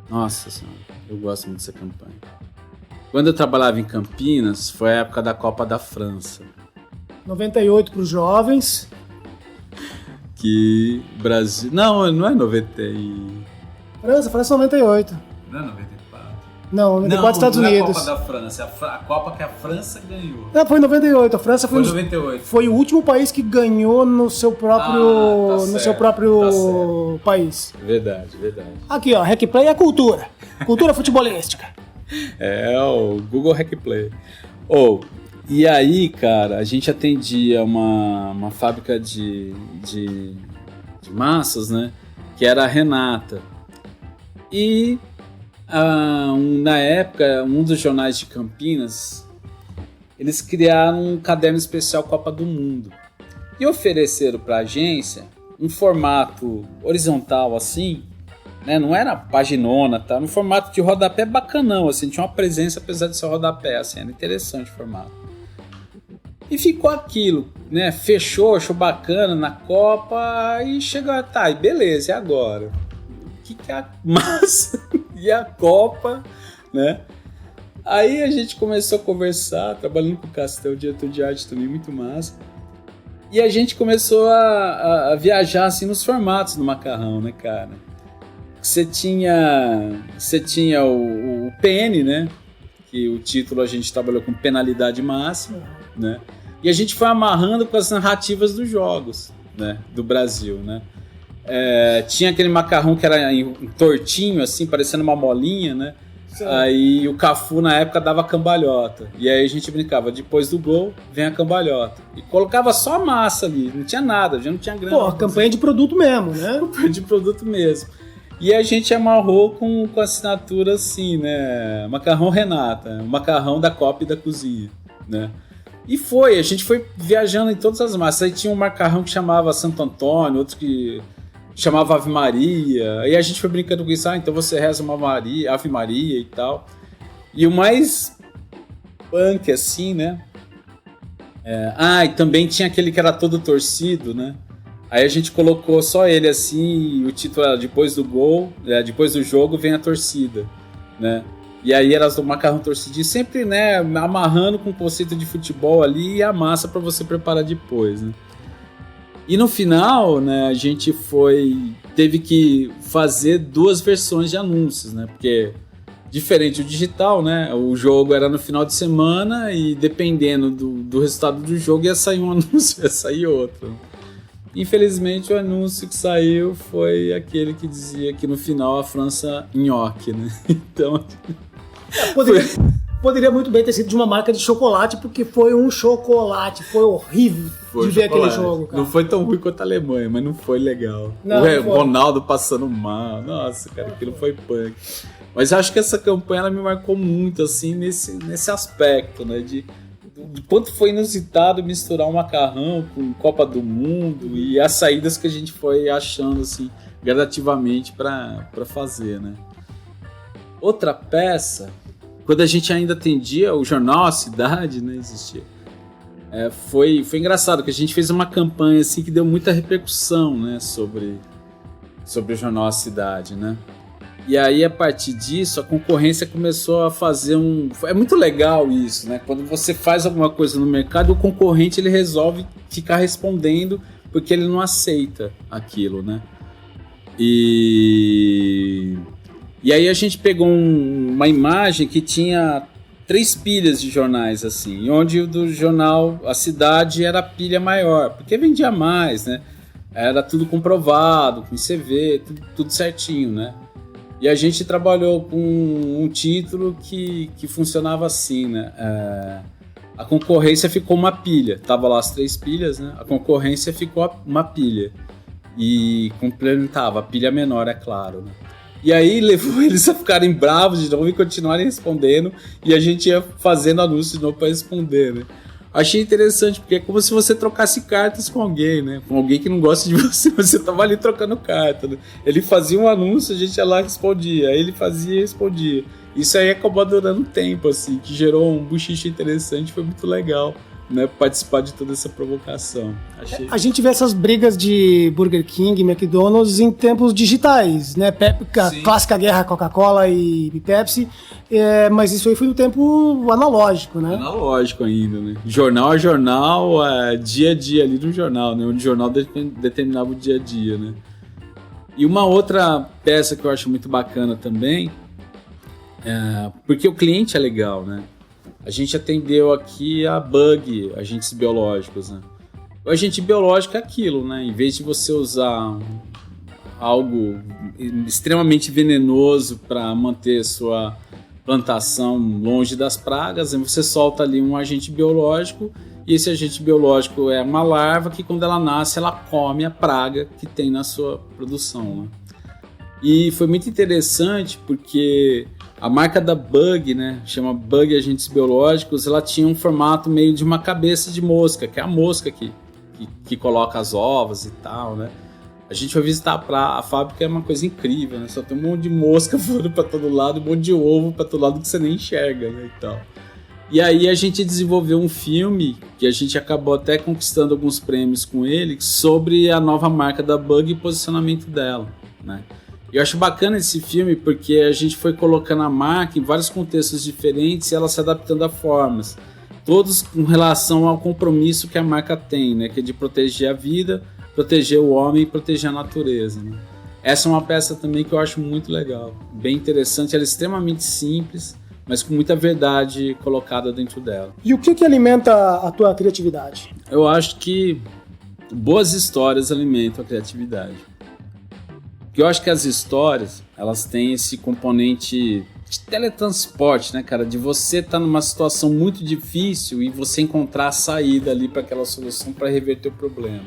Nossa Senhora, eu gosto muito dessa campanha. Quando eu trabalhava em Campinas, foi a época da Copa da França. 98 para os jovens. Que Brasil... Não é 90 França 98. Não é 94. Não, 94 Estados Unidos. Não é a Copa da França, a Copa que a França ganhou. Não, foi em 98. A França foi 98. Foi o último país que ganhou no seu próprio, país. Verdade. Aqui, ó, Hackplay é cultura. Cultura futebolística. É o Google Hackplay. E aí, cara, a gente atendia uma fábrica de massas, né? Que era a Renata. E na época, um dos jornais de Campinas, eles criaram um caderno especial Copa do Mundo. E ofereceram para a agência um formato horizontal assim, né? Não era paginona, tá? No formato de rodapé bacanão, assim, tinha uma presença apesar de ser rodapé, assim, era interessante o formato. E ficou aquilo, né? Fechou, achou bacana na Copa e chegou, tá, e beleza, e agora? O que é a massa e a Copa, né? Aí a gente começou a conversar, trabalhando com o Castel, diretor de arte também, muito massa. E a gente começou a viajar assim nos formatos do macarrão, né, cara? Você tinha o PN, né? Que o título a gente trabalhou com penalidade máxima, né? E a gente foi amarrando com as narrativas dos jogos, né? Do Brasil, né? Tinha aquele macarrão que era tortinho, assim, parecendo uma molinha, né? Sim. Aí o Cafu na época dava cambalhota. E aí a gente brincava, depois do gol vem a cambalhota. E colocava só a massa ali, não tinha nada, já não tinha grana. Pô, campanha de produto mesmo, né? Campanha de produto mesmo. E a gente amarrou com assinatura assim, né? Macarrão Renata, macarrão da Copa e da cozinha, né? E a gente foi viajando em todas as massas. Aí tinha um macarrão que chamava Santo Antônio, outro que chamava Ave Maria, e a gente foi brincando com isso, então você reza uma Ave Maria e tal. E o mais punk, assim, né? E também tinha aquele que era todo torcido, né? Aí a gente colocou só ele assim, e o título era depois do gol, depois do jogo vem a torcida, né? E aí era do macarrão torcidinho, sempre, né, amarrando com o conceito de futebol ali e a massa para você preparar depois, né? E no final, né, a gente teve que fazer 2 versões de anúncios, né? Porque diferente do digital, né? O jogo era no final de semana e dependendo do resultado do jogo ia sair um anúncio, ia sair outro. Infelizmente o anúncio que saiu foi aquele que dizia que no final a França nhoque, né? Então... Poderia muito bem ter sido de uma marca de chocolate, porque foi um chocolate, foi horrível de ver aquele jogo, cara. Não foi tão ruim quanto a Alemanha, mas não foi legal. O Ronaldo passando mal, nossa, cara, aquilo foi punk. Mas acho que essa campanha ela me marcou muito, assim, nesse aspecto, né, de quanto foi inusitado misturar um macarrão com Copa do Mundo e as saídas que a gente foi achando, assim, gradativamente para fazer, né. Outra peça... Quando a gente ainda atendia o jornal A Cidade, né, existia. Foi engraçado que a gente fez uma campanha assim que deu muita repercussão, né, sobre o jornal A Cidade, né. E aí a partir disso a concorrência começou a fazer é muito legal isso, né? Quando você faz alguma coisa no mercado, o concorrente ele resolve ficar respondendo porque ele não aceita aquilo, né. E aí a gente pegou uma imagem que tinha 3 pilhas de jornais, assim, onde o do jornal A Cidade era a pilha maior, porque vendia mais, né? Era tudo comprovado, com ICV, tudo certinho, né? E a gente trabalhou com um título que funcionava assim, né? A concorrência ficou uma pilha, tava lá as 3 pilhas, né? A concorrência ficou uma pilha e complementava, a pilha menor, é claro, né? E aí levou eles a ficarem bravos de novo e continuarem respondendo. E a gente ia fazendo anúncios de novo para responder, né? Achei interessante, porque é como se você trocasse cartas com alguém, né? Com alguém que não gosta de você, você tava ali trocando carta, né? Ele fazia um anúncio, a gente ia lá e respondia. Aí ele fazia e respondia. Isso aí acabou durando um tempo, assim, que gerou um buchiche interessante, foi muito legal, né, participar de toda essa provocação. A gente vê essas brigas de Burger King, McDonald's em tempos digitais, né? Clássica guerra Coca-Cola e Pepsi, mas isso aí foi um tempo analógico, né? Analógico ainda, né? Jornal a jornal, dia a dia ali no jornal, né? Onde o jornal determinava o dia a dia, né? E uma outra peça que eu acho muito bacana também, porque o cliente é legal, né? A gente atendeu aqui a bug, agentes biológicos, né? O agente biológico é aquilo, né? Em vez de você usar algo extremamente venenoso para manter sua plantação longe das pragas, e você solta ali um agente biológico, e esse agente biológico é uma larva que quando ela nasce, ela come a praga que tem na sua produção, né? E foi muito interessante porque a marca da Bug, né, chama Bug Agentes Biológicos, ela tinha um formato meio de uma cabeça de mosca, que é a mosca que coloca as ovas e tal, né? A gente foi visitar a fábrica, é uma coisa incrível, né? Só tem um monte de mosca voando para todo lado, um monte de ovo para todo lado que você nem enxerga, né, e tal. E aí a gente desenvolveu um filme que a gente acabou até conquistando alguns prêmios com ele sobre a nova marca da Bug e o posicionamento dela, né? Eu acho bacana esse filme porque a gente foi colocando a marca em vários contextos diferentes e ela se adaptando a formas, todos com relação ao compromisso que a marca tem, né? Que é de proteger a vida, proteger o homem e proteger a natureza, né? Essa é uma peça também que eu acho muito legal, bem interessante, ela é extremamente simples, mas com muita verdade colocada dentro dela. E o que alimenta a tua criatividade? Eu acho que boas histórias alimentam a criatividade. Porque eu acho que as histórias, elas têm esse componente de teletransporte, né, cara? De você estar numa situação muito difícil e você encontrar a saída ali para aquela solução para reverter o problema,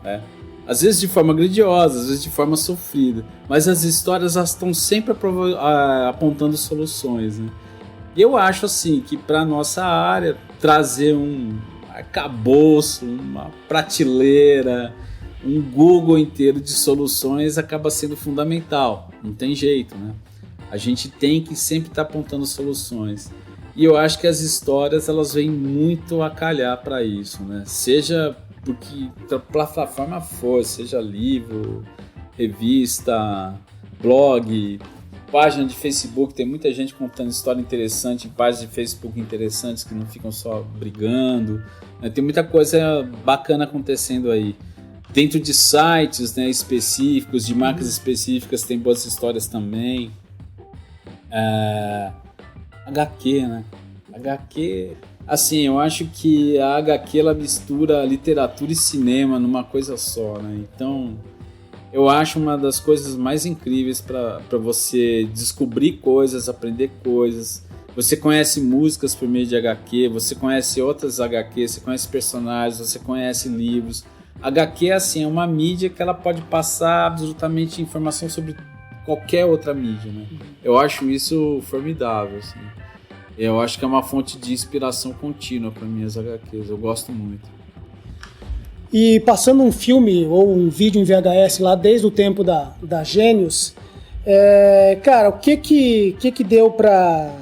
né? Às vezes de forma grandiosa, às vezes de forma sofrida. Mas as histórias, elas estão sempre apontando soluções, né? E eu acho, assim, que para nossa área, trazer um arcabouço, uma prateleira, um Google inteiro de soluções acaba sendo fundamental. Não tem jeito, né? A gente tem que sempre estar apontando soluções. E eu acho que as histórias, elas vêm muito a calhar para isso, né? Seja porque a plataforma for, seja livro, revista, blog, página de Facebook, tem muita gente contando história interessante em páginas de Facebook interessantes que não ficam só brigando, né? Tem muita coisa bacana acontecendo aí. Dentro de sites, né, específicos, de marcas específicas, tem boas histórias também. HQ, né? HQ... Assim, eu acho que a HQ, ela mistura literatura e cinema numa coisa só, né? Então, eu acho uma das coisas mais incríveis para você descobrir coisas, aprender coisas. Você conhece músicas por meio de HQ, você conhece outras HQs, você conhece personagens, você conhece livros. HQ, assim, é uma mídia que ela pode passar absolutamente informação sobre qualquer outra mídia, né? Eu acho isso formidável, assim. Eu acho que é uma fonte de inspiração contínua para minhas HQs, eu gosto muito. E passando um filme ou um vídeo em VHS lá desde o tempo da Gênios, cara, o que deu para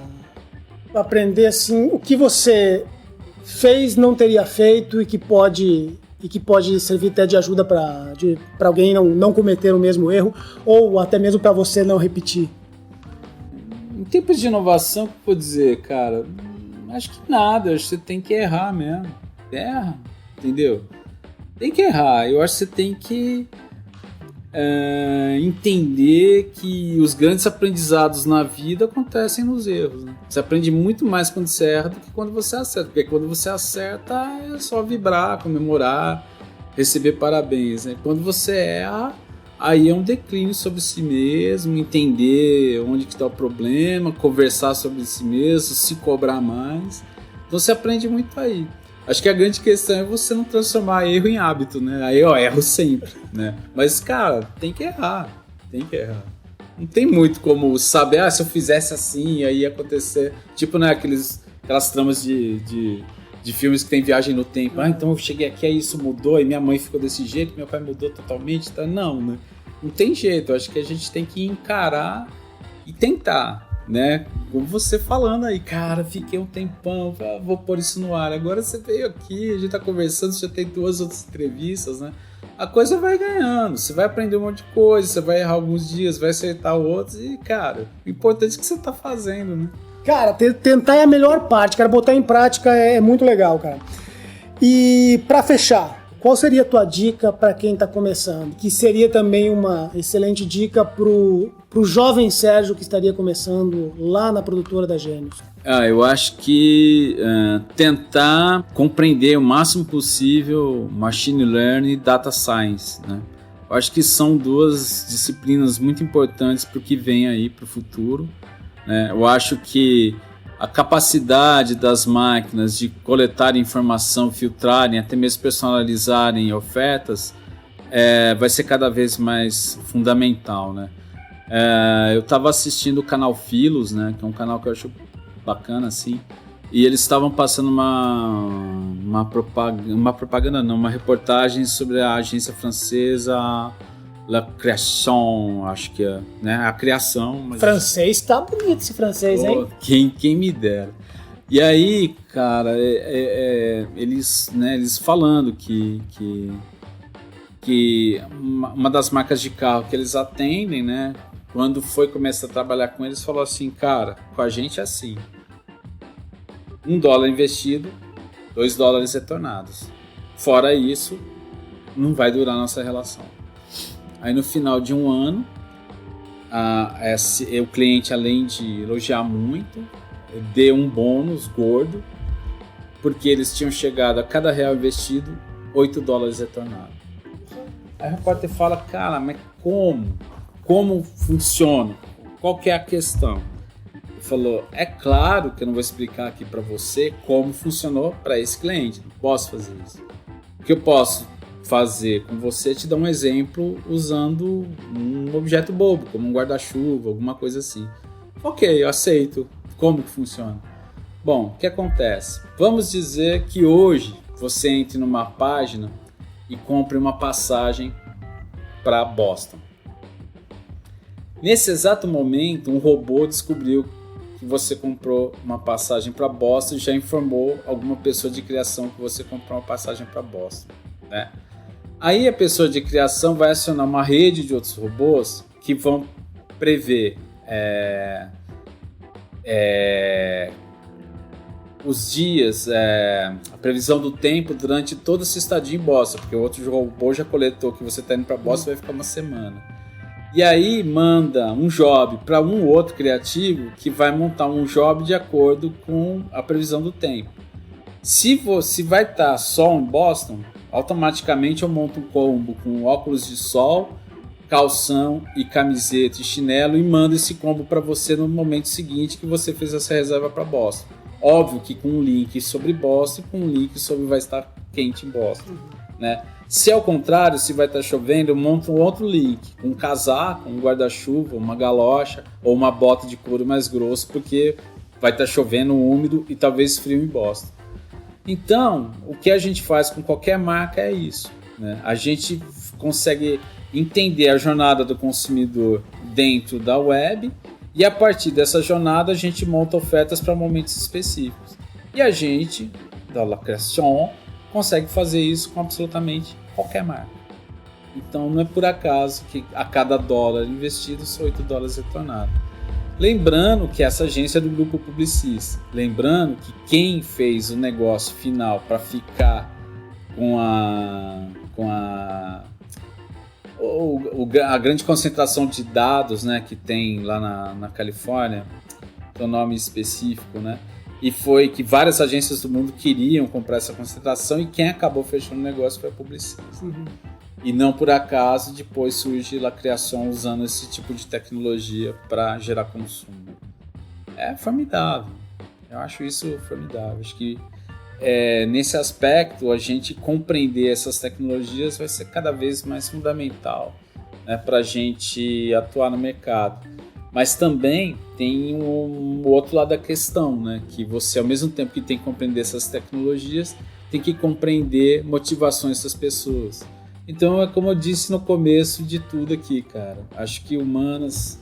aprender assim, o que você fez, não teria feito e que pode servir até de ajuda para alguém não cometer o mesmo erro ou até mesmo para você não repetir? Em tempos de inovação, o que eu vou dizer, cara? Acho que nada, acho que você tem que errar mesmo. Erra, entendeu? Tem que errar, eu acho que você tem que entender que os grandes aprendizados na vida acontecem nos erros, né? Você aprende muito mais quando você erra do que quando você acerta, porque quando você acerta é só vibrar, comemorar, receber parabéns, né? Quando você erra, aí é um declínio sobre si mesmo, entender onde que está o problema, conversar sobre si mesmo, se cobrar mais. Então você aprende muito aí. Acho que a grande questão é você não transformar erro em hábito, né? Aí eu erro sempre, né? Mas, cara, tem que errar. Não tem muito como saber, se eu fizesse assim, aí ia acontecer. Tipo, né, aquelas tramas de filmes que tem viagem no tempo. Então eu cheguei aqui, aí isso mudou, e minha mãe ficou desse jeito, meu pai mudou totalmente. Tá? Não, né? Não tem jeito. Eu acho que a gente tem que encarar e tentar, né? Como você falando aí, cara, fiquei um tempão, vou pôr isso no ar. Agora você veio aqui, a gente tá conversando, você já tem 2 outras entrevistas, né? A coisa vai ganhando, você vai aprender um monte de coisa, você vai errar alguns dias, vai acertar outros e, cara, o importante é que você tá fazendo, né? Cara, tentar é a melhor parte, cara, botar em prática é muito legal, cara. E pra fechar, qual seria a tua dica para quem está começando? Que seria também uma excelente dica pro jovem Sérgio que estaria começando lá na produtora da Gênios. Eu acho que tentar compreender o máximo possível Machine Learning e Data Science, né? Eu acho que são 2 disciplinas muito importantes para o que vem aí para o futuro. né? Eu acho que a capacidade das máquinas de coletar informação, filtrarem, até mesmo personalizarem ofertas, vai ser cada vez mais fundamental, né? Eu estava assistindo o canal Philos, né, que é um canal que eu acho bacana, assim, e eles estavam passando uma propaganda não, uma reportagem sobre a agência francesa La Création, acho que é, né, a criação. Mas... Francês, tá bonito esse francês, hein? Quem me dera. E aí, cara, eles falando que uma das marcas de carro que eles atendem, né, quando foi começar a trabalhar com eles, falou assim, cara, com a gente é assim, $1 investido, $2 retornados. Fora isso, não vai durar a nossa relação. Aí no final de um ano, o cliente, além de elogiar muito, deu um bônus gordo, porque eles tinham chegado a cada real investido, $8 retornado. Aí o repórter fala, cara, mas como? Como funciona? Qual que é a questão? Ele falou, é claro que eu não vou explicar aqui para você como funcionou para esse cliente, não posso fazer isso. O que eu posso fazer com você é te dar um exemplo usando um objeto bobo, como um guarda-chuva, alguma coisa assim. Ok, eu aceito. Como que funciona? Bom, o que acontece? Vamos dizer que hoje você entre numa página e compre uma passagem para Boston. Nesse exato momento, um robô descobriu que você comprou uma passagem para Boston e já informou alguma pessoa de criação que você comprou uma passagem para Boston, né? Aí a pessoa de criação vai acionar uma rede de outros robôs que vão prever os dias, a previsão do tempo durante toda essa estadia em Boston, porque o outro robô já coletou que você está indo para Boston, vai ficar uma semana. E aí manda um job para um outro criativo que vai montar um job de acordo com a previsão do tempo. Se vai estar sol em Boston, automaticamente eu monto um combo com óculos de sol, calção e camiseta e chinelo e mando esse combo para você no momento seguinte que você fez essa reserva para Boston. Óbvio que com um link sobre Boston e com um link sobre vai estar quente em Boston, né? Se ao contrário, se vai estar chovendo, eu monto um outro link, um casaco, um guarda-chuva, uma galocha ou uma bota de couro mais grosso, porque vai estar chovendo, úmido e talvez frio em Boston. Então, o que a gente faz com qualquer marca é isso, né? A gente consegue entender a jornada do consumidor dentro da web e a partir dessa jornada a gente monta ofertas para momentos específicos. E a gente, da La Création, consegue fazer isso com absolutamente qualquer marca. Então não é por acaso que a cada $1 investido são $8 retornados. Lembrando que essa agência é do grupo Publicis. Lembrando que quem fez o negócio final para ficar com a grande concentração de dados, né, que tem lá na Califórnia, que é um nome específico, né? E foi que várias agências do mundo queriam comprar essa concentração e quem acabou fechando o negócio foi a Publicis. Uhum. E não por acaso depois surge a criação usando esse tipo de tecnologia para gerar consumo. É formidável. Eu acho isso formidável. Acho que nesse aspecto a gente compreender essas tecnologias vai ser cada vez mais fundamental, né, para a gente atuar no mercado. Mas também tem o outro lado da questão, né? Que você, ao mesmo tempo que tem que compreender essas tecnologias, tem que compreender motivações das pessoas. Então, é como eu disse no começo de tudo aqui, cara. Acho que humanas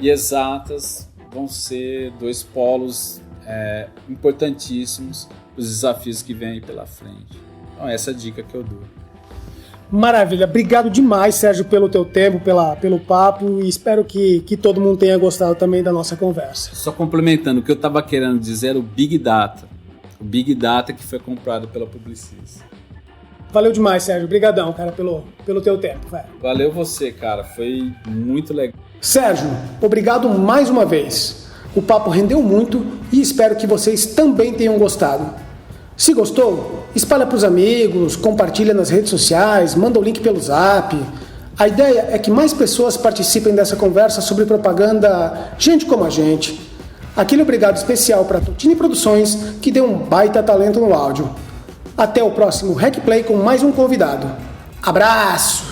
e exatas vão ser dois polos importantíssimos para os desafios que vêm aí pela frente. Então, essa é a dica que eu dou. Maravilha, obrigado demais, Sérgio, pelo teu tempo, pelo papo, e espero que todo mundo tenha gostado também da nossa conversa. Só complementando, o que eu estava querendo dizer era o Big Data. O Big Data que foi comprado pela Publicis. Valeu demais, Sérgio, obrigadão, cara, pelo teu tempo, velho. Valeu você, cara, foi muito legal. Sérgio, obrigado mais uma vez. O papo rendeu muito e espero que vocês também tenham gostado. Se gostou, espalha para os amigos, compartilha nas redes sociais, manda o link pelo Zap. A ideia é que mais pessoas participem dessa conversa sobre propaganda, gente como a gente. Aquele obrigado especial para Totini Produções, que deu um baita talento no áudio. Até o próximo Hack Play com mais um convidado. Abraço!